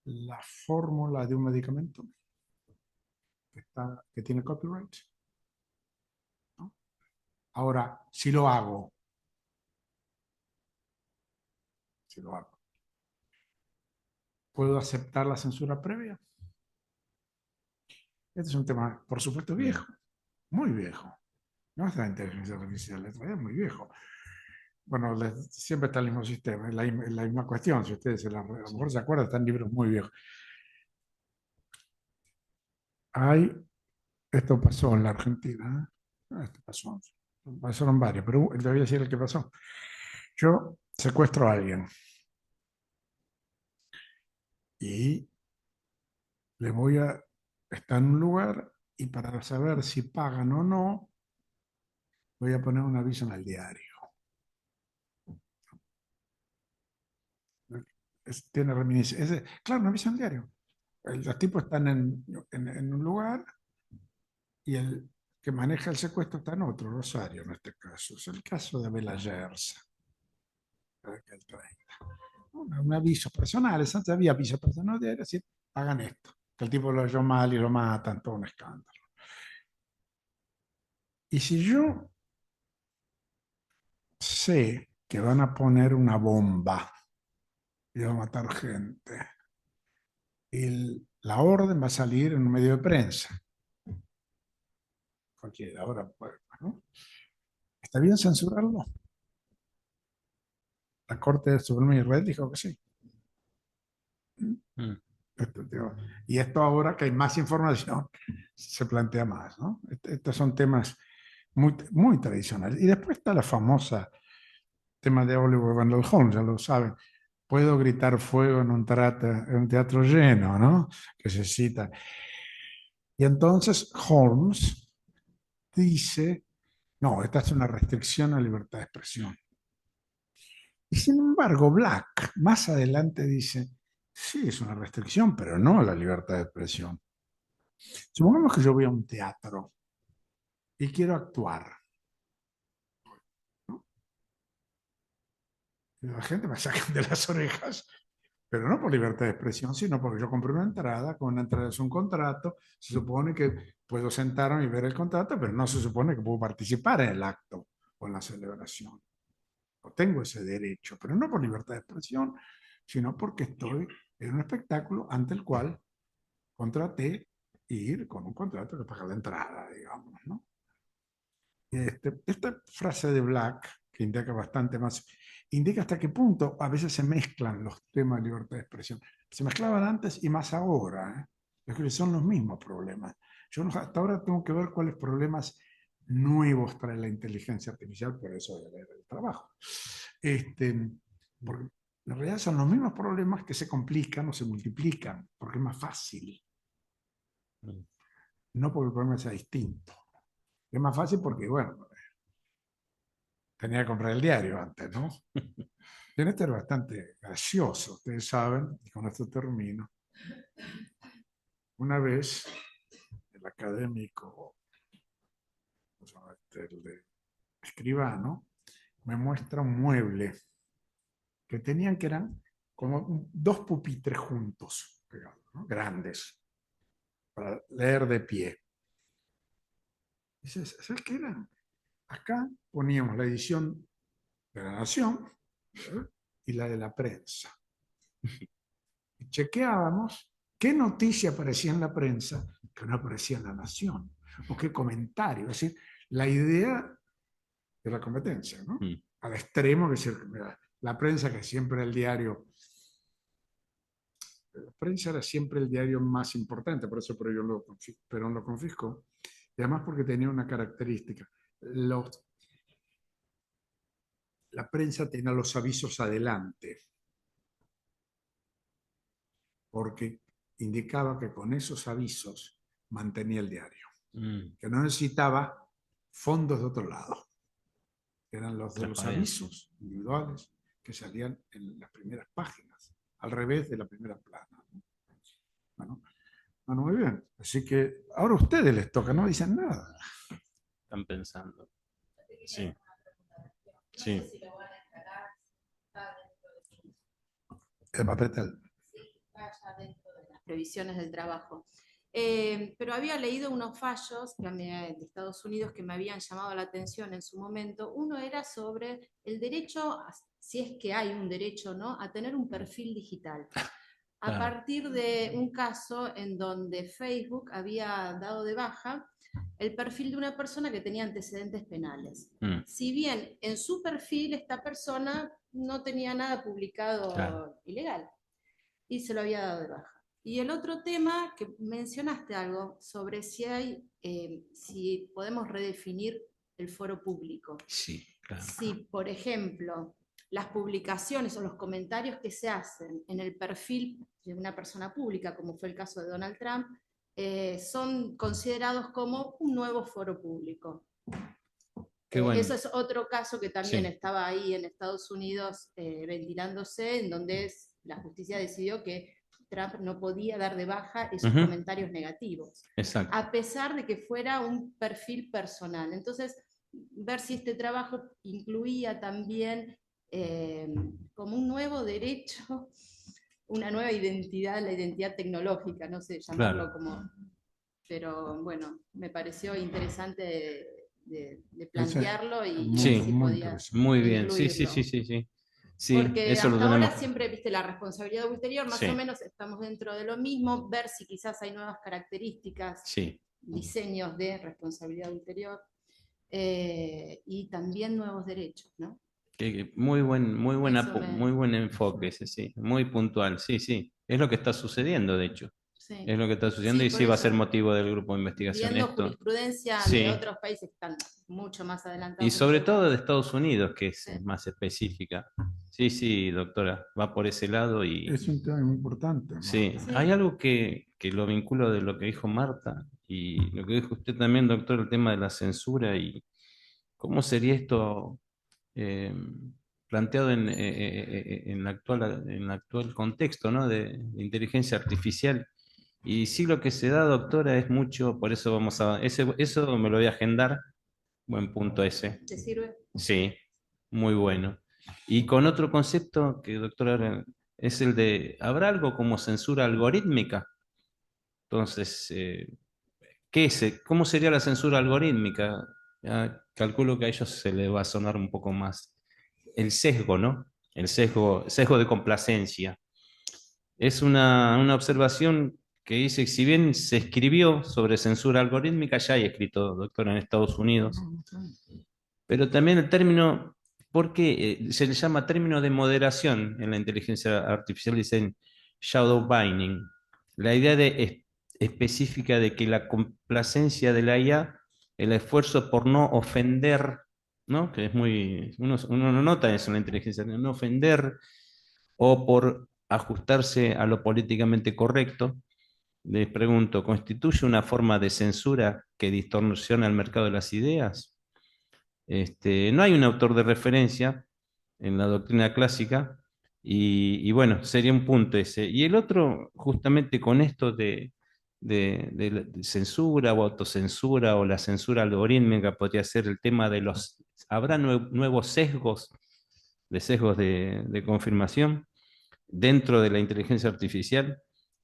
la fórmula de un medicamento que tiene copyright? ¿No? Ahora, si lo hago, ¿puedo aceptar la censura previa? Este es un tema, por supuesto, viejo, muy viejo. No es la inteligencia artificial, es muy viejo. Bueno, siempre está el mismo sistema, es la misma cuestión. Si ustedes a lo mejor se acuerdan, están libros muy viejos. Esto pasó en la Argentina. Esto pasó, pasaron varios, pero le voy a decir el que pasó. Yo secuestro a alguien y le voy a estar en un lugar y para saber si pagan o no, voy a poner un aviso en el diario. Tiene reminiscencia. Claro, un aviso en el diario. Los tipos están en un lugar y el que maneja el secuestro está en otro, Rosario en este caso. Es el caso de Bela Yersa, aquel 30. Un aviso personal, antes había aviso personal de decir, hagan esto. Que el tipo lo oyó mal y lo matan, todo un escándalo. Y si yo sé que van a poner una bomba y va a matar gente, la orden va a salir en un medio de prensa, cualquiera hora, ¿no? ¿Está bien censurarlo? La Corte Suprema de Israel dijo que sí. Mm. Y esto ahora que hay más información, se plantea más, ¿no? Estos son temas muy, muy tradicionales. Y después está la famosa tema de Oliver Wendell Holmes, ya lo saben. Puedo gritar fuego en un teatro lleno, ¿no? Que se cita. Y entonces Holmes dice, no, esta es una restricción a la libertad de expresión. Y sin embargo, Black más adelante dice, sí, es una restricción, pero no a la libertad de expresión. Supongamos que yo voy a un teatro y quiero actuar, ¿no? Y la gente me saca de las orejas, pero no por libertad de expresión, sino porque yo compré una entrada, con una entrada es un contrato, se supone que puedo sentarme y ver el contrato, pero no se supone que puedo participar en el acto o en la celebración. No tengo ese derecho, pero no por libertad de expresión, sino porque estoy en un espectáculo ante el cual contraté ir con un contrato que paga la entrada, digamos, ¿no? Esta frase de Black, que indica bastante más, indica hasta qué punto a veces se mezclan los temas de libertad de expresión. Se mezclaban antes y más ahora, ¿eh? Es que son los mismos problemas. Yo hasta ahora tengo que ver cuáles problemas nuevos trae la inteligencia artificial, por eso de leer el trabajo. Porque en realidad son los mismos problemas que se complican o se multiplican, porque es más fácil, no porque el problema sea distinto. Es más fácil porque, bueno, tenía que comprar el diario antes, ¿no? Y este es bastante gracioso, ustedes saben, y con esto termino. Una vez, el académico, el de escribano, me muestra un mueble que tenían que eran como dos pupitres juntos, pegados, ¿no? Grandes, para leer de pie. Dice, ¿sabes qué eran? Acá poníamos la edición de la Nación y la de la prensa. Y chequeábamos qué noticia aparecía en la prensa que no aparecía en la Nación, o qué comentario. Es decir, la idea de la competencia, ¿no? Mm. Al extremo, que es la prensa, que siempre el diario, la prensa era siempre el diario más importante, por eso Perón lo confiscó, y además porque tenía una característica. La prensa tenía los avisos adelante, porque indicaba que con esos avisos mantenía el diario, que no necesitaba fondos de otro lado, eran los de los avisos individuales que salían en las primeras páginas, al revés de la primera plana. Bueno, muy bien. Así que ahora a ustedes les toca, no dicen nada. Están pensando. Sí. Sí. Aprieta el... Vaya dentro de las previsiones del trabajo. Pero había leído unos fallos de Estados Unidos que me habían llamado la atención en su momento. Uno era sobre el derecho, si es que hay un derecho, ¿no?, a tener un perfil digital. A partir de un caso en donde Facebook había dado de baja el perfil de una persona que tenía antecedentes penales. Si bien en su perfil esta persona no tenía nada publicado ilegal, y se lo había dado de baja. Y el otro tema, que mencionaste algo sobre si podemos redefinir el foro público. Sí, claro. Si, por ejemplo, las publicaciones o los comentarios que se hacen en el perfil de una persona pública, como fue el caso de Donald Trump, son considerados como un nuevo foro público. Bueno. Eso es otro caso que también estaba ahí en Estados Unidos ventilándose, en donde la justicia decidió que Trump no podía dar de baja esos comentarios negativos. Exacto. A pesar de que fuera un perfil personal. Entonces, ver si este trabajo incluía también como un nuevo derecho, una nueva identidad, la identidad tecnológica, no sé, llamarlo como... Pero bueno, me pareció interesante de plantearlo y sí, si podía muy bien, incluirlo. Sí, porque eso hasta lo ahora siempre, viste, la responsabilidad ulterior, más sí. o menos estamos dentro de lo mismo, ver si quizás hay nuevas características, sí. diseños de responsabilidad ulterior, y también nuevos derechos, ¿no? Muy buen enfoque ese, sí, muy puntual, sí, es lo que está sucediendo, de hecho. Sí. Es lo que está sucediendo y sí va a ser motivo del grupo de investigación. Viendo jurisprudencia de otros países que están mucho más adelantados. Y sobre todo de Estados Unidos, que es más específica. Sí, doctora, va por ese lado y... Es un tema muy importante, ¿no? Sí, hay algo que lo vinculo de lo que dijo Marta y lo que dijo usted también, doctor, el tema de la censura y cómo sería esto planteado en el actual contexto, ¿no?, de inteligencia artificial. Y sí, lo que se da, doctora, es mucho, por eso eso me lo voy a agendar. Buen punto ese. ¿Te sirve? Sí, muy bueno. Y con otro concepto que, doctora, es el de, ¿habrá algo como censura algorítmica? Entonces, ¿cómo sería la censura algorítmica? Calculo que a ellos se les va a sonar un poco más el sesgo, ¿no? El sesgo de complacencia. Es una observación que dice que si bien se escribió sobre censura algorítmica, ya hay escrito, doctor, en Estados Unidos, pero también el término, porque se le llama término de moderación en la inteligencia artificial, dicen shadow binding, la idea específica de que la complacencia de la IA, el esfuerzo por no ofender, ¿no?, que es uno no nota eso en la inteligencia, no ofender o por ajustarse a lo políticamente correcto. Les pregunto, ¿constituye una forma de censura que distorsiona el mercado de las ideas? No hay un autor de referencia en la doctrina clásica y bueno, sería un punto ese. Y el otro, justamente con esto de censura o autocensura o la censura algorítmica, podría ser el tema de ¿habrá nuevos sesgos de confirmación dentro de la inteligencia artificial?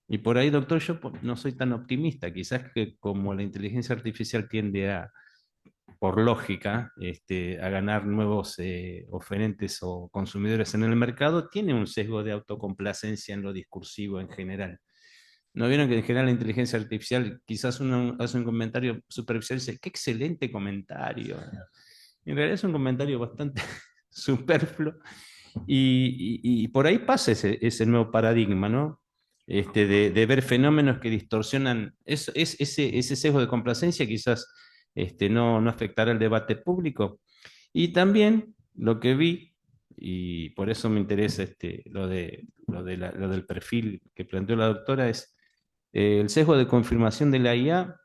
Y por ahí, doctor, yo no soy tan optimista. Quizás que como la inteligencia artificial tiende a por lógica, a ganar nuevos oferentes o consumidores en el mercado, tiene un sesgo de autocomplacencia en lo discursivo en general. ¿No vieron que en general la inteligencia artificial, quizás uno hace un comentario superficial y dice, qué excelente comentario? En realidad es un comentario bastante superfluo y por ahí pasa ese nuevo paradigma, ¿no? De ver fenómenos que distorsionan, ese sesgo de complacencia quizás no afectará el debate público. Y también lo que vi, y por eso me interesa lo del perfil que planteó la doctora, es el sesgo de confirmación de la IA,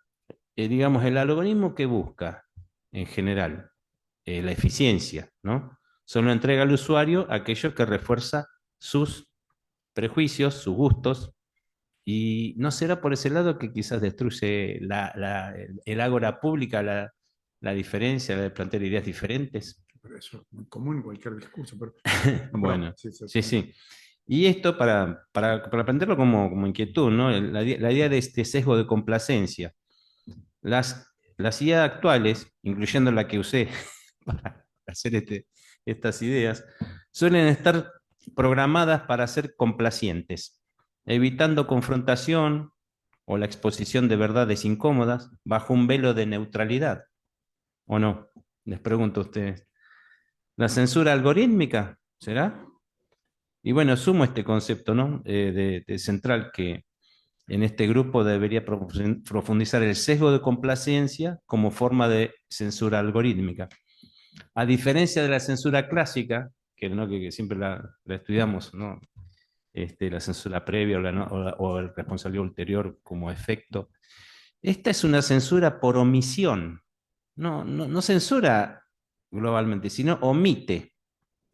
digamos, el algoritmo que busca en general la eficiencia, ¿no? Solo entrega al usuario aquello que refuerza sus prejuicios, sus gustos, y no será por ese lado que quizás destruye el ágora pública, la diferencia, la de plantear ideas diferentes. Pero eso es muy común en cualquier discurso. Pero, Bueno, sí, sí, sí, sí. Y esto para plantearlo como inquietud, ¿no? La idea de este sesgo de complacencia. Las IA actuales, incluyendo la que usé para hacer estas ideas, suelen estar programadas para ser complacientes, evitando confrontación o la exposición de verdades incómodas bajo un velo de neutralidad. ¿O no? Les pregunto a ustedes. ¿La censura algorítmica será? Y bueno, sumo este concepto, ¿no? De central que en este grupo debería profundizar el sesgo de complacencia como forma de censura algorítmica. A diferencia de la censura clásica, ¿no? que siempre la estudiamos, ¿no? La censura previa o el responsabilidad ulterior como efecto, esta es una censura por omisión. No censura globalmente, sino omite,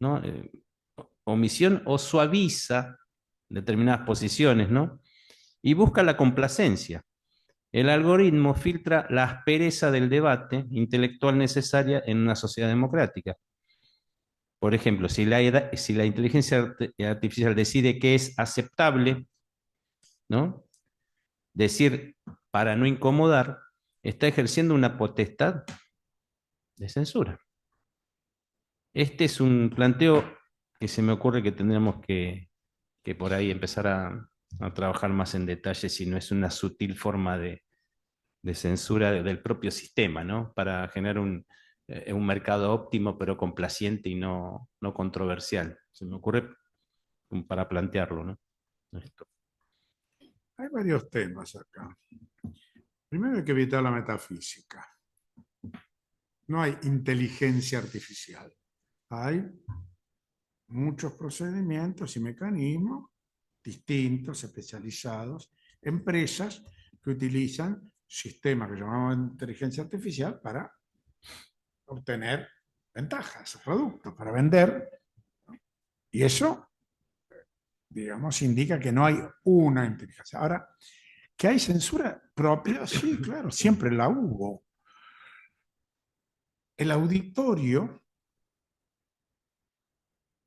¿no? Omisión o suaviza determinadas posiciones, ¿no? Y busca la complacencia. El algoritmo filtra la aspereza del debate intelectual necesaria en una sociedad democrática. Por ejemplo, si la inteligencia artificial decide que es aceptable, ¿no? Decir para no incomodar, está ejerciendo una potestad de censura. Este es un planteo que se me ocurre que tendríamos que por ahí empezar a trabajar más en detalle si no es una sutil forma de censura del propio sistema, ¿no? Para generar un mercado óptimo pero complaciente y no controversial. Se me ocurre para plantearlo, ¿no? Esto. hay varios temas acá. Primero hay que evitar la metafísica. No hay inteligencia artificial. Hay muchos procedimientos y mecanismos distintos, especializados, empresas que utilizan sistemas que llamamos inteligencia artificial para obtener ventajas, productos, para vender. Y eso, digamos, indica que no hay una inteligencia. Ahora, ¿que hay censura propia? Sí, claro, siempre la hubo. El auditorio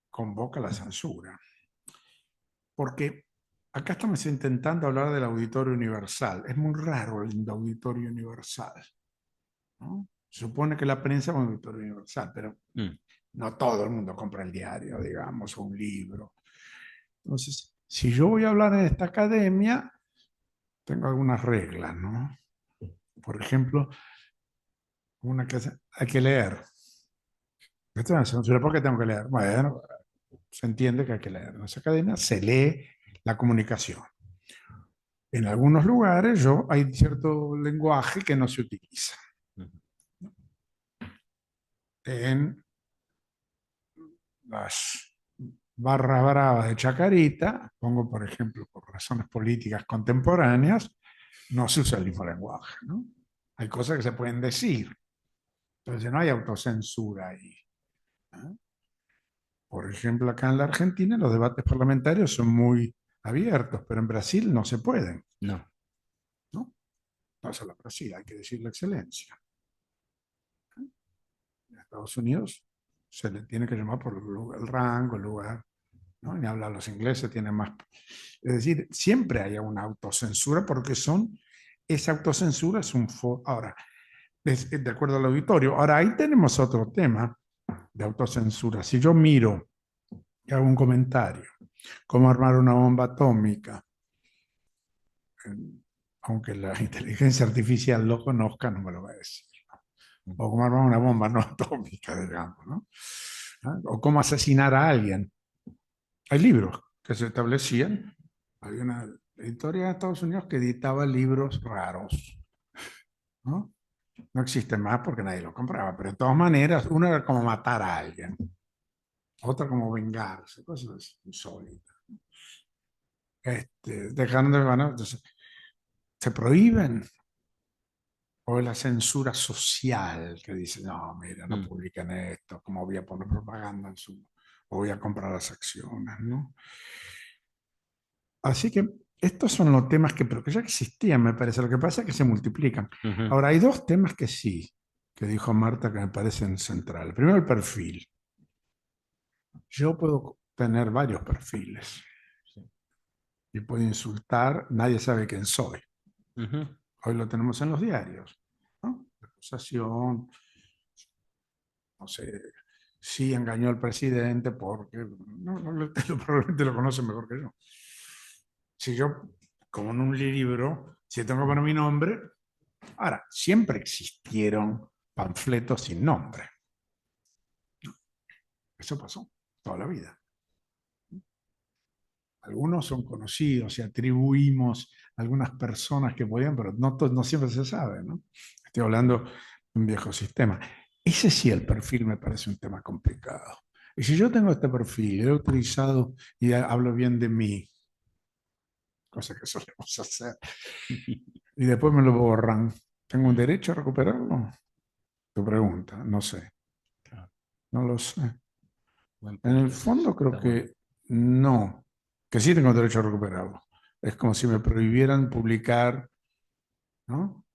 convoca la censura, porque acá estamos intentando hablar del auditorio universal. Es muy raro el auditorio universal, ¿no? Se supone que la prensa es un auditorio universal, pero no todo el mundo compra el diario, digamos, o un libro. Entonces, si yo voy a hablar en esta academia, tengo algunas reglas, ¿no? Por ejemplo, una que hay que leer. Esto es una censura, ¿por qué tengo que leer? Bueno, se entiende que hay que leer. En esa academia se lee la comunicación. En algunos lugares hay cierto lenguaje que no se utiliza. En las barras bravas de Chacarita, pongo por ejemplo por razones políticas contemporáneas, no se usa el mismo lenguaje, ¿no? Hay cosas que se pueden decir, entonces no hay autocensura ahí, ¿no? Por ejemplo, acá en la Argentina los debates parlamentarios son muy abiertos, pero en Brasil no se pueden, No. ¿no? No solo Brasil, hay que decir la excelencia. En Estados Unidos se le tiene que llamar por el rango, el lugar, ¿no? Ni hablar los ingleses, tienen más. Es decir, siempre hay una autocensura porque esa autocensura es un. Ahora, es de acuerdo al auditorio. Ahora, ahí tenemos otro tema de autocensura. Si yo miro y hago un comentario, cómo armar una bomba atómica, eh, aunque la inteligencia artificial lo conozca, no me lo va a decir. O cómo armar una bomba no atómica, digamos, ¿no? ¿Ah? O cómo asesinar a alguien. Hay libros que se establecían. Había una editorial en Estados Unidos que editaba libros raros, ¿no? No existe más porque nadie lo compraba, pero de todas maneras, uno era como matar a alguien, otra como vengarse, cosas insólitas. Dejaron de, bueno, entonces, se prohíben, o la censura social que dice, no, mira, no Mm, publiquen esto, ¿cómo voy a poner propaganda en su, o voy a comprar las acciones, ¿no? Así que estos son los temas que, pero que ya existían, me parece. Lo que pasa es que se multiplican. ujú, Ahora, hay dos temas que sí, que dijo Marta, que me parecen centrales. Primero, el perfil. Yo puedo tener varios perfiles y puedo insultar, nadie sabe quién soy. ujú. Hoy lo tenemos en los diarios, ¿no? La acusación, no sé, sí engañó al presidente porque probablemente lo conoce mejor que yo. Si yo, como en un libro, si tengo que poner mi nombre, ahora, siempre existieron panfletos sin nombre. Eso pasó toda la vida. Algunos son conocidos y atribuimos a algunas personas que podían, pero no, no siempre se sabe, ¿no? Estoy hablando de un viejo sistema. Ese sí, el perfil me parece un tema complicado. Y si yo tengo este perfil, lo he utilizado y hablo bien de mí, cosa que solemos hacer, y después me lo borran, ¿tengo un derecho a recuperarlo? Tu pregunta, no sé, Claro, no lo sé. buen En el punto ese, fondo creo está bueno. que no, que sí tengo derecho a recuperarlo. Es como si me prohibieran publicar, ¿no?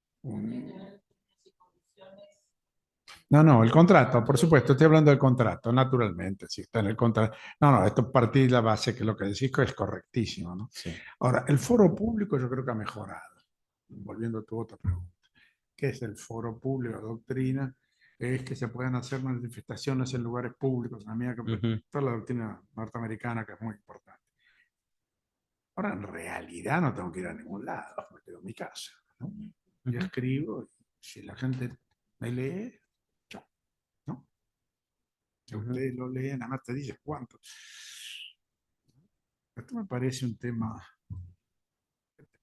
No, no, el contrato, por supuesto, estoy hablando del contrato, naturalmente, si está en el contrato. No, no, esto partí de la base que lo que decís es correctísimo, ¿no? Sí. Ahora, el foro público yo creo que ha mejorado. Volviendo a tu otra pregunta. ¿Qué es el foro público? Doctrina es que se puedan hacer manifestaciones en lugares públicos, una medida que Ujú, toda la doctrina norteamericana que es muy importante. Ahora, en realidad no tengo que ir a ningún lado, me quedo en mi casa, ¿no? Yo ujú. escribo, si la gente me lee, chao, ¿no? Si Ujú, ustedes lo leen, nada más te dice cuánto. Esto me parece un tema,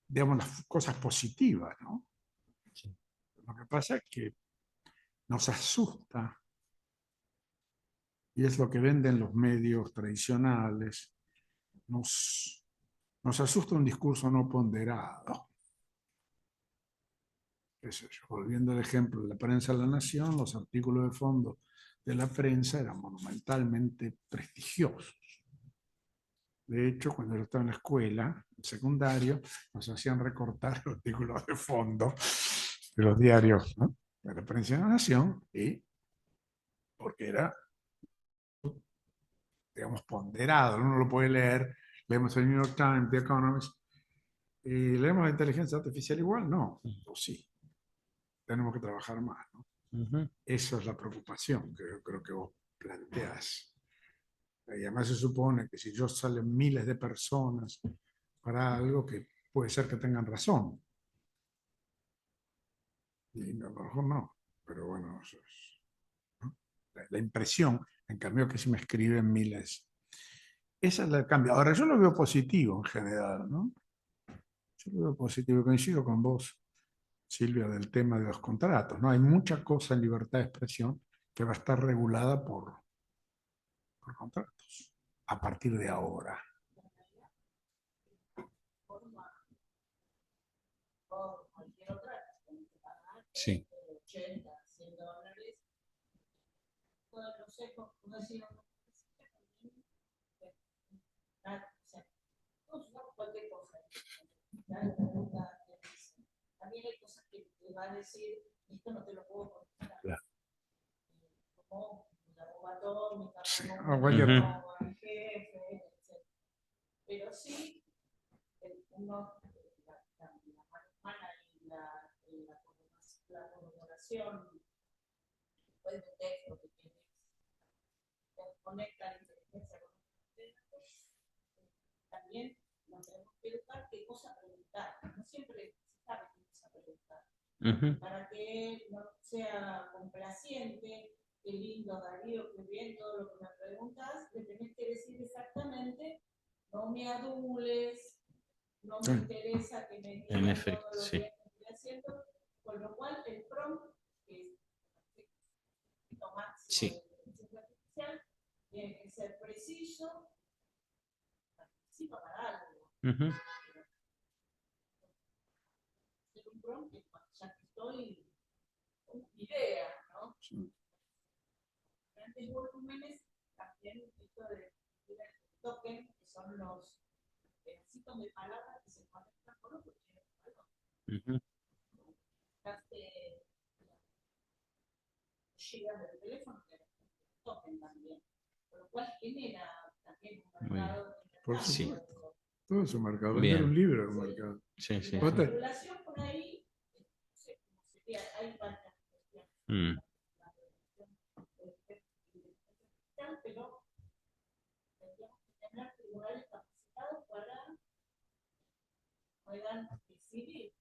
digamos, las cosas positivas, ¿no? sí. Lo que pasa es que nos asusta, y es lo que venden los medios tradicionales, nos, nos asusta un discurso no ponderado. Qué sé yo, volviendo al ejemplo de la prensa de la Nación, los artículos de fondo de la prensa eran monumentalmente prestigiosos. De hecho, cuando yo estaba en la escuela, en secundario, nos hacían recortar los artículos de fondo de los diarios, ¿no? De la prensa de la Nación, y porque era, digamos, ponderado. Uno lo puede leer, leemos el New York Times, The Economist, y leemos la inteligencia artificial igual, no, o sí, tenemos que trabajar más, ¿no? Ujú. Esa es la preocupación que yo creo que vos planteás. Y además se supone que si yo salen miles de personas para algo que puede ser que tengan razón, y a lo mejor no, pero bueno, eso es, ¿no? La impresión, en cambio, que si me escriben miles, esa es la cambio. Ahora, yo lo veo positivo en general, ¿no? Yo lo veo positivo, coincido con vos, Silvia, del tema de los contratos, ¿no? Hay mucha cosa en libertad de expresión que va a estar regulada por contratos a partir de ahora. Sí. Claro. Sí, o cualquier Ujú. cosa. regulación después de un texto que conecta la inteligencia con los datos, también nos tenemos que educar qué cosa preguntar. No siempre se sabe qué cosa preguntar. Para que no sea complaciente, qué lindo, Darío, qué bien todo lo que me preguntas, le tenés que decir exactamente, no me adules, no me interesa que me digas todo lo que estoy haciendo, con lo cual el prompt, que es lo máximo de inteligencia artificial, tiene que ser preciso, participa para algo. Hacer un prompt que ya que estoy con idea, ¿no? Grandes volúmenes, también esto de token, que son los pedacitos de palabras que se conectan con lo que tienen valor. Gigas del teléfono que token también, por lo cual genera también un mercado. Por supuesto. Todo es un mercado. Vender un libro es un mercado. Sí, sí. La regulación por ahí, no sé cómo sería, hay varias cuestiones. Pero tendríamos que tener tribunales capacitados para que puedan decidir.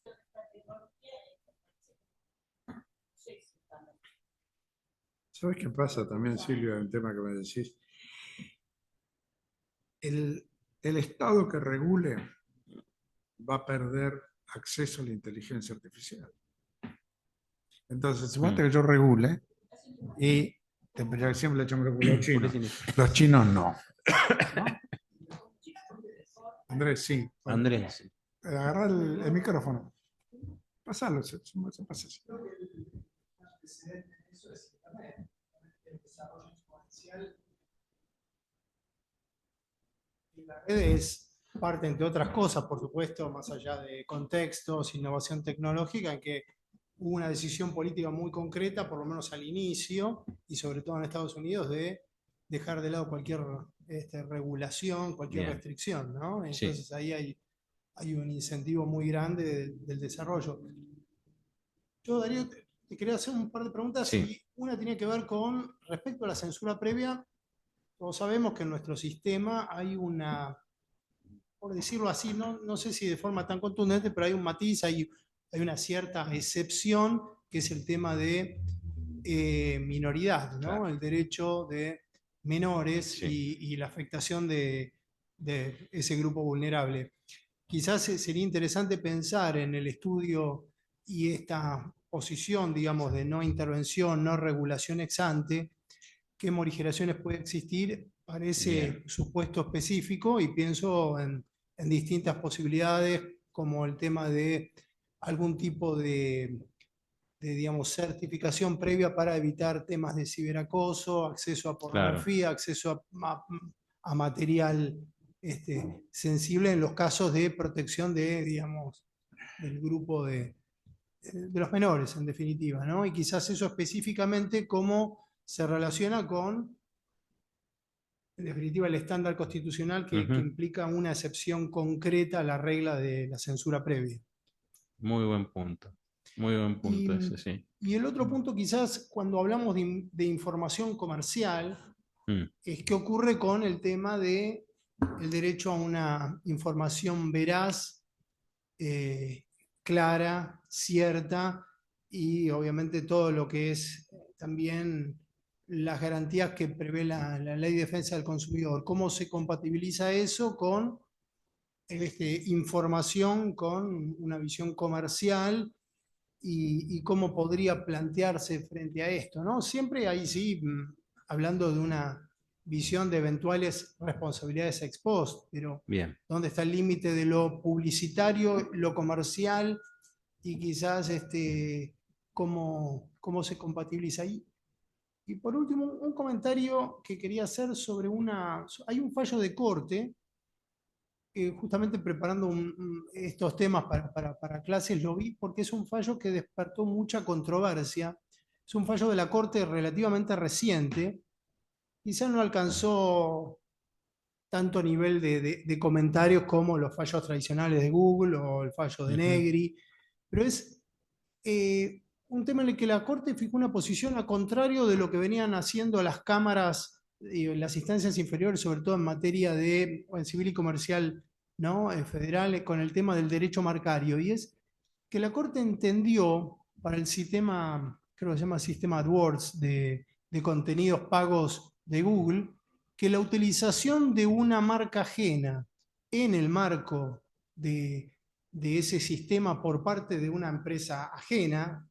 Esta tecnología ¿Sabes qué pasa también, Silvia, en el tema que me decís? El Estado que regule va a perder acceso a la inteligencia artificial. Entonces, suponte que yo regule y siempre le echamos la culpa a los chinos. Los chinos no. Andrés, sí. Andrés. Agarra el micrófono. Pásalo, se pasa así. Eso es Internet, el desarrollo exponencial. Y la red es parte, entre otras cosas, por supuesto, más allá de contextos, innovación tecnológica, en que hubo una decisión política muy concreta, por lo menos al inicio, y sobre todo en Estados Unidos, de dejar de lado cualquier regulación, cualquier restricción, ¿no? Entonces ahí hay un incentivo muy grande del desarrollo. Yo, Darío, te quería hacer un par de preguntas y una tiene que ver con, respecto a la censura previa, todos sabemos que en nuestro sistema hay una, por decirlo así, no sé si de forma tan contundente, pero hay un matiz, hay una cierta excepción, que es el tema de minoridad, ¿no? Claro. El derecho de menores y la afectación de ese grupo vulnerable. Quizás sería interesante pensar en el estudio y esta posición, digamos, de no intervención, no regulación ex ante, qué morigeraciones puede existir para ese supuesto específico, y pienso en distintas posibilidades, como el tema de algún tipo de digamos, certificación previa para evitar temas de ciberacoso, acceso a pornografía, acceso a material sensible en los casos de protección de, digamos, del grupo de los menores, en definitiva, ¿no? Y quizás eso específicamente cómo se relaciona con, en definitiva, el estándar constitucional que implica una excepción concreta a la regla de la censura previa. Muy buen punto. Muy buen punto ese, sí. Y el otro punto, quizás, cuando hablamos de información comercial, es qué ocurre con el tema del derecho a una información veraz, clara, cierta, y obviamente todo lo que es también las garantías que prevé la Ley de Defensa del Consumidor. ¿Cómo se compatibiliza eso con información con una visión comercial y cómo podría plantearse frente a esto, ¿no? Siempre ahí sí, hablando de una visión de eventuales responsabilidades ex post, pero ¿dónde está el límite de lo publicitario, lo comercial y quizás cómo se compatibiliza ahí? Y por último, un comentario que quería hacer sobre hay un fallo de corte, justamente preparando estos temas para clases lo vi, porque es un fallo que despertó mucha controversia. Es un fallo de la Corte relativamente reciente, quizás no alcanzó tanto nivel de comentarios como los fallos tradicionales de Google o el fallo de Negri, pero es un tema en el que la Corte fijó una posición a contrario de lo que venían haciendo las cámaras y las instancias inferiores, sobre todo en materia de en civil y comercial, ¿no? Federal, con el tema del derecho marcario, y es que la Corte entendió para el sistema, creo que se llama sistema AdWords, de contenidos pagos de Google, que la utilización de una marca ajena en el marco de ese sistema por parte de una empresa ajena,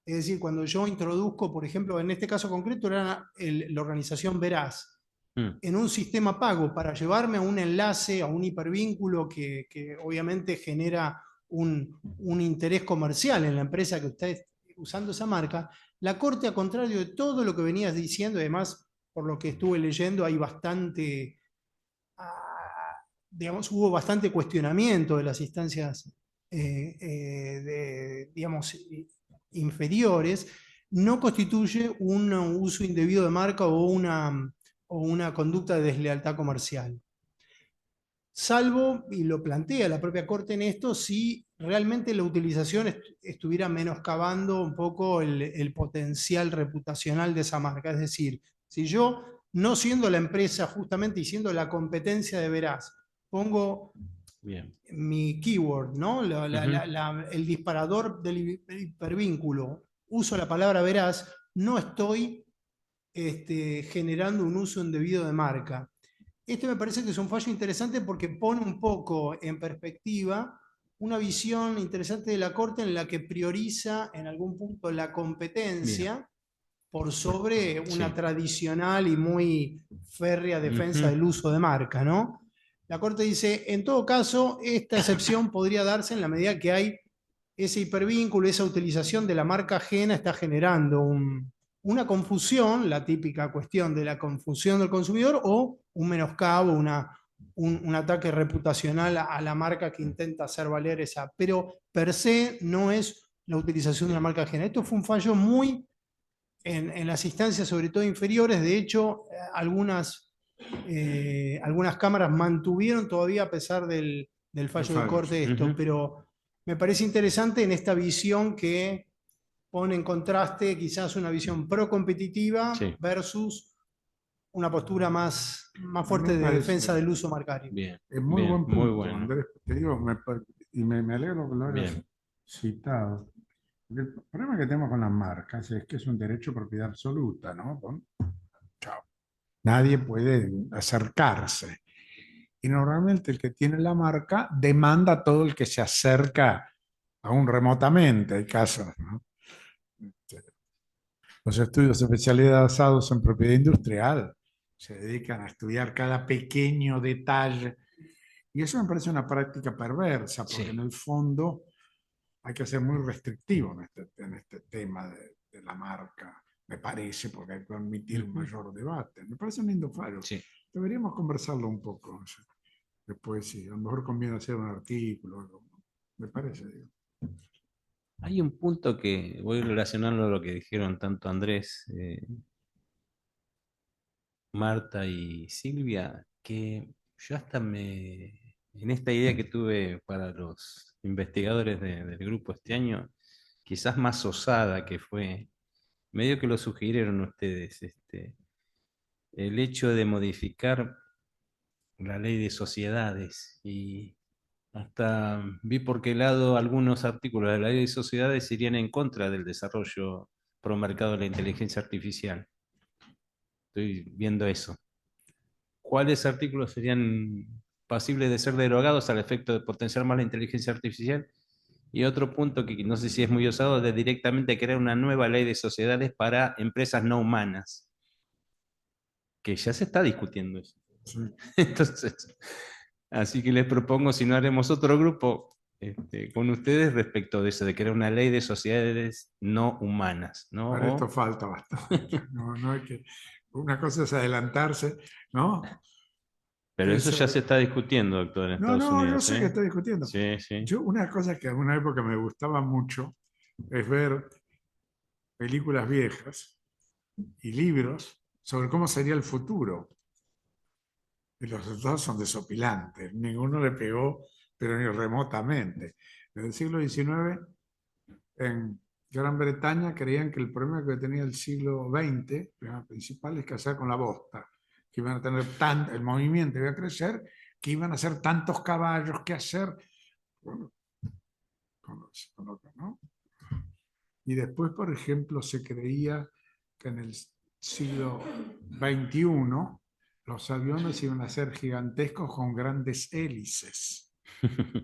es decir, cuando yo introduzco, por ejemplo, en este caso concreto era la organización Veraz, en un sistema pago para llevarme a un enlace, a un hipervínculo que obviamente genera un interés comercial en la empresa que está usando esa marca, la Corte, a contrario de todo lo que venías diciendo, además, por lo que estuve leyendo, hay bastante, digamos, hubo bastante cuestionamiento de las instancias, digamos, inferiores, no constituye un uso indebido de marca o una conducta de deslealtad comercial. Salvo, y lo plantea la propia Corte en esto, si realmente la utilización estuviera menoscabando un poco el potencial reputacional de esa marca. Es decir, si yo, no siendo la empresa justamente y siendo la competencia de Veraz, pongo mi keyword, ¿no? El disparador del hipervínculo, uso la palabra Veraz, no estoy generando un uso indebido de marca. Este me parece que es un fallo interesante porque pone un poco en perspectiva una visión interesante de la Corte en la que prioriza en algún punto la competencia por sobre una tradicional y muy férrea defensa del uso de marca, ¿no? La Corte dice, en todo caso, esta excepción podría darse en la medida que hay ese hipervínculo, esa utilización de la marca ajena está generando una confusión, la típica cuestión de la confusión del consumidor, o un menoscabo, un ataque reputacional a la marca que intenta hacer valer esa. Pero per se no es la utilización de una marca ajena. Esto fue un fallo muy en las instancias, sobre todo inferiores. De hecho, algunas cámaras mantuvieron todavía, a pesar del fallo de Corte, esto, pero me parece interesante en esta visión que pone en contraste quizás una visión pro-competitiva versus una postura más fuerte de defensa del uso marcario. Es muy buen punto, Andrés. Te digo, me alegro que lo hayas citado. El problema que tenemos con las marcas es que es un derecho de propiedad absoluta, ¿no? Chao. Nadie puede acercarse. Y normalmente el que tiene la marca demanda a todo el que se acerca aún remotamente. Hay casos, ¿no? Los estudios especializados en propiedad industrial se dedican a estudiar cada pequeño detalle. Y eso me parece una práctica perversa, porque en el fondo hay que ser muy restrictivo en este tema de la marca, me parece, porque hay que permitir un mayor debate. Me parece un lindo fallo. Deberíamos conversarlo un poco. O sea, después, sí, a lo mejor conviene hacer un artículo. Me parece, digo. Hay un punto que voy a relacionarlo a lo que dijeron tanto Andrés, Marta y Silvia, que yo hasta en esta idea que tuve para los investigadores del grupo este año, quizás más osada que fue, medio que lo sugirieron ustedes, el hecho de modificar la ley de sociedades, y hasta vi por qué lado algunos artículos de la ley de sociedades irían en contra del desarrollo pro mercado de la inteligencia artificial. Estoy viendo eso. ¿Cuáles artículos serían pasibles de ser derogados al efecto de potenciar más la inteligencia artificial? Y otro punto que no sé si es muy osado, de directamente crear una nueva ley de sociedades para empresas no humanas, que ya se está discutiendo eso. Entonces, así que les propongo, si no haremos otro grupo con ustedes respecto de eso, de crear una ley de sociedades no humanas, ¿no? Para esto falta bastante. No hay que, una cosa es adelantarse, ¿no? Pero eso ya se está discutiendo, doctor, en Estados Unidos. No, yo sé que está discutiendo. Sí, sí. Yo, una cosa que en una época me gustaba mucho es ver películas viejas y libros sobre cómo sería el futuro. Y los resultados son desopilantes. Ninguno le pegó, pero ni remotamente. En el siglo XIX En Gran Bretaña creían que el problema que tenía el siglo XX, el problema principal, es que hacer con la bosta, que iban a tener el movimiento iba a crecer, que iban a hacer tantos caballos que hacer. Bueno, ¿no? Y después, por ejemplo, se creía que en el siglo XXI los aviones iban a ser gigantescos con grandes hélices,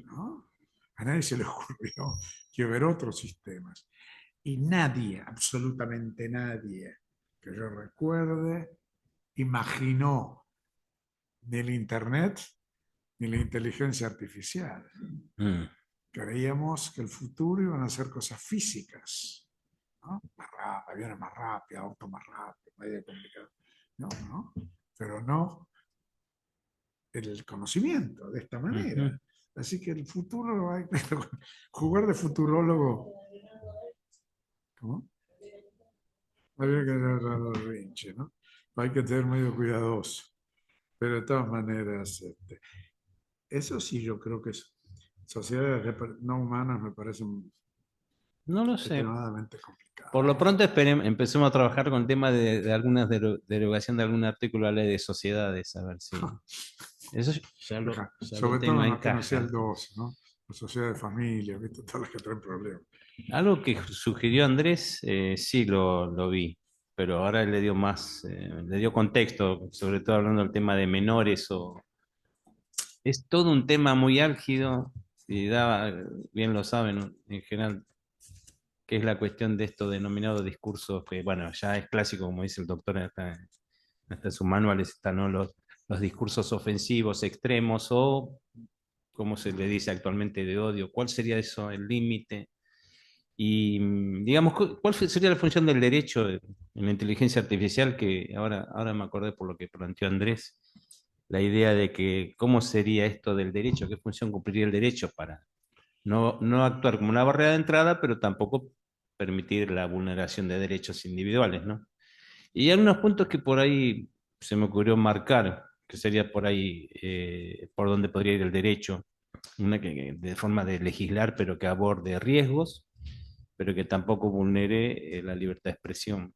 ¿no? A nadie se le ocurrió que haber otros sistemas. Y nadie, absolutamente nadie, que yo recuerde, imaginó ni el Internet ni la inteligencia artificial. Creíamos que el futuro iban a ser cosas físicas, ¿no? Más rápido, aviones más rápidos, autos más rápidos, medio complicado. No, no, pero no el conocimiento de esta manera. Así que el futuro, hay que jugar de futurólogo. ¿Cómo? Había que agarrar los rinches, ¿no? Hay que tener medio cuidadoso. Pero de todas maneras, eso sí yo creo que es, sociedades no humanas me parecen No lo sé. extremadamente complicadas. Por lo pronto empecemos a trabajar con el tema de algunas derogación de algún artículo de la ley de sociedades, a ver si... Eso ya lo Sobre tengo todo en no conocía caja. el 2, ¿no? La sociedad de familia, ¿viste? Todas las que traen problemas. Algo que sugirió Andrés, sí lo vi, pero ahora le dio más, le dio contexto, sobre todo hablando del tema de menores o... Es todo un tema muy álgido y da, bien lo saben en general, que es la cuestión de estos denominados discursos que, bueno, ya es clásico, como dice el doctor, hasta en sus manuales están, ¿no? Los discursos ofensivos extremos o, como se le dice actualmente, de odio. ¿Cuál sería eso, el límite? Y, digamos, ¿cuál sería la función del derecho en la inteligencia artificial? Que ahora me acordé por lo que planteó Andrés, la idea de que cómo sería esto del derecho, qué función cumpliría el derecho para no actuar como una barrera de entrada, pero tampoco permitir la vulneración de derechos individuales, ¿no? Y hay unos puntos que por ahí se me ocurrió marcar, que sería por ahí, por donde podría ir el derecho, una de forma de legislar, pero que aborde riesgos, pero que tampoco vulnere la libertad de expresión.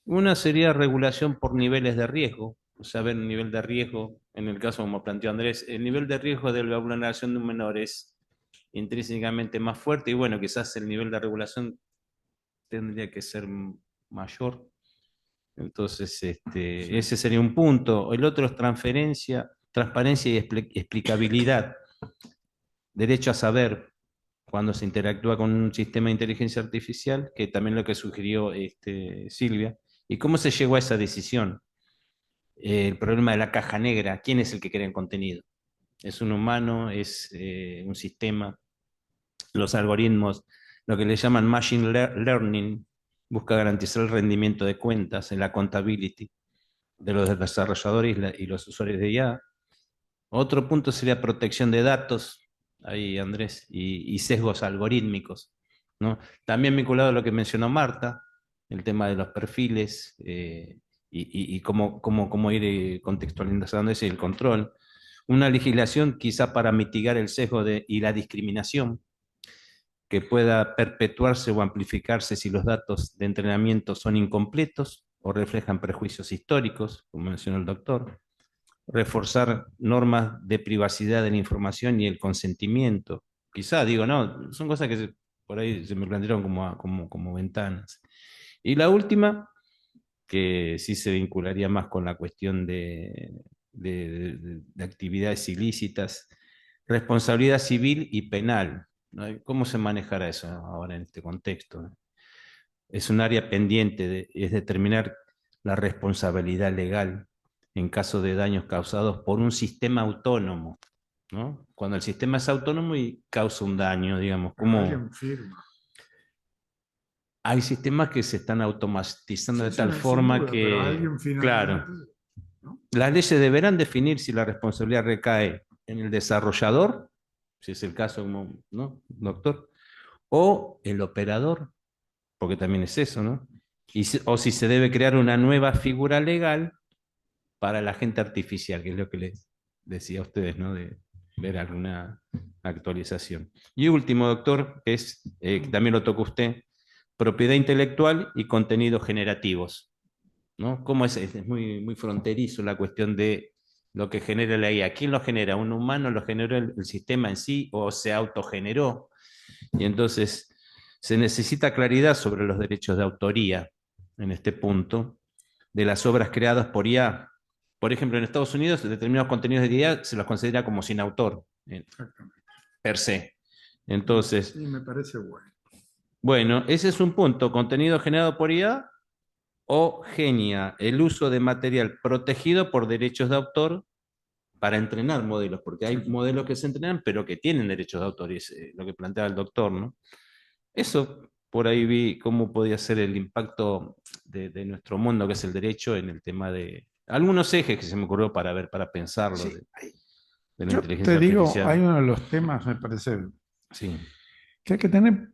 Una sería regulación por niveles de riesgo, o sea, ver el nivel de riesgo, en el caso como planteó Andrés, el nivel de riesgo de la vulneración de un menor es intrínsecamente más fuerte y bueno, quizás el nivel de regulación tendría que ser mayor. Entonces, ese sería un punto. El otro es transparencia y explicabilidad. Derecho a saber cuando se interactúa con un sistema de inteligencia artificial, que también lo que sugirió Silvia. ¿Y cómo se llegó a esa decisión? El problema de la caja negra. ¿Quién es el que crea el contenido? ¿Es un humano? ¿Es un sistema? Los algoritmos, lo que le llaman machine learning, busca garantizar el rendimiento de cuentas en la accountability de los desarrolladores y los usuarios de IA. Otro punto sería protección de datos, ahí Andrés, y sesgos algorítmicos, ¿no? También vinculado a lo que mencionó Marta, el tema de los perfiles y cómo ir contextualizando ese y el control. Una legislación quizá para mitigar el sesgo y la discriminación, que pueda perpetuarse o amplificarse si los datos de entrenamiento son incompletos o reflejan prejuicios históricos, como mencionó el doctor. Reforzar normas de privacidad de la información y el consentimiento. Quizá, digo, no, son cosas que por ahí se me plantearon como ventanas. Y la última, que sí se vincularía más con la cuestión de actividades ilícitas, responsabilidad civil y penal, ¿no? ¿Cómo se manejará eso ahora en este contexto? Es un área pendiente, es determinar la responsabilidad legal en caso de daños causados por un sistema autónomo, ¿no? Cuando el sistema es autónomo y causa un daño, digamos, como Alguien firma. hay sistemas que se están automatizando de tal Sin forma duda, pero que, alguien finalmente, claro, ¿no? las leyes deberán definir si la responsabilidad recae en el desarrollador, si es el caso, ¿no, doctor? O el operador, porque también es eso, ¿no? O si se debe crear una nueva figura legal para la agente artificial, que es lo que les decía a ustedes, ¿no? De ver alguna actualización. Y último, doctor, que es, que también lo tocó usted, propiedad intelectual y contenidos generativos, ¿no? ¿Cómo es muy, muy fronterizo la cuestión de lo que genera la IA? ¿Quién lo genera? ¿Un humano lo generó el sistema en sí o se autogeneró? Y entonces se necesita claridad sobre los derechos de autoría en este punto de las obras creadas por IA. Por ejemplo, en Estados Unidos, determinados contenidos de IA se los considera como sin autor, Exactamente. per se. Entonces, Sí, me parece bueno. bueno, ese es un punto, contenido generado por IA o genia, el uso de material protegido por derechos de autor para entrenar modelos, porque hay modelos que se entrenan, pero que tienen derechos de autor, y es lo que planteaba el doctor, ¿no? Eso por ahí vi cómo podía ser el impacto de nuestro mundo, que es el derecho, en el tema de algunos ejes que se me ocurrió para ver, para pensarlo, Sí, de la yo inteligencia te digo, artificial. hay uno de los temas, me parece, Sí. que hay que tener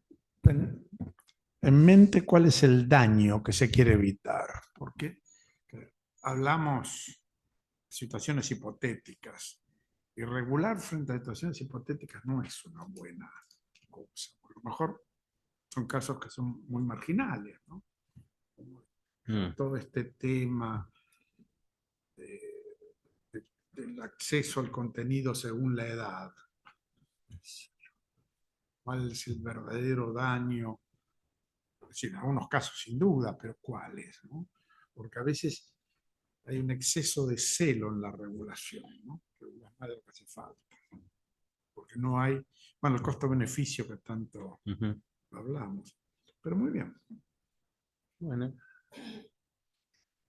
en mente cuál es el daño que se quiere evitar, porque hablamos de situaciones hipotéticas, y regular frente a situaciones hipotéticas no es una buena cosa. A lo mejor son casos que son muy marginales, ¿no? Todo este tema del acceso al contenido según la edad. ¿Cuál es el verdadero daño? Es decir, en algunos casos sin duda, pero ¿cuáles? ¿No? Porque a veces hay un exceso de celo en la regulación, ¿no? Que es más de lo que hace falta. Porque no hay, bueno, el costo-beneficio que tanto hablamos. Pero muy bien. Bueno.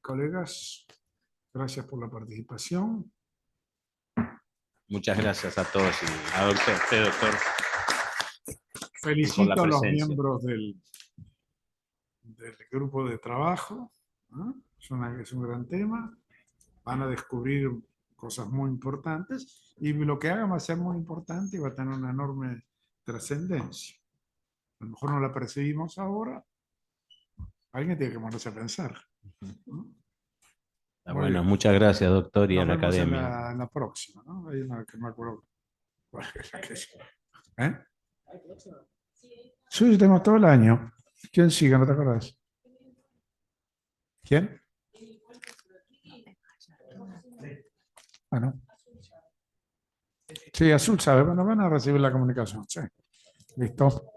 Colegas, gracias por la participación. Muchas gracias a todos y a usted, doctor. Felicito a los miembros del grupo de trabajo, ¿no? Es un gran tema. Van a descubrir cosas muy importantes y lo que hagan va a ser muy importante y va a tener una enorme trascendencia. A lo mejor no la percibimos ahora. Alguien tiene que ponerse a pensar, ¿no? Bueno, muchas gracias, doctor, y Nos a la vemos academia. en la próxima, ¿no? Hay una que me acuerdo. ¿Eh? Sí, tenemos todo el año. ¿Quién sigue? ¿No te acuerdas? ¿Quién? Ah, no. Sí, Azul sabe. Bueno, van a recibir la comunicación. Sí. Listo.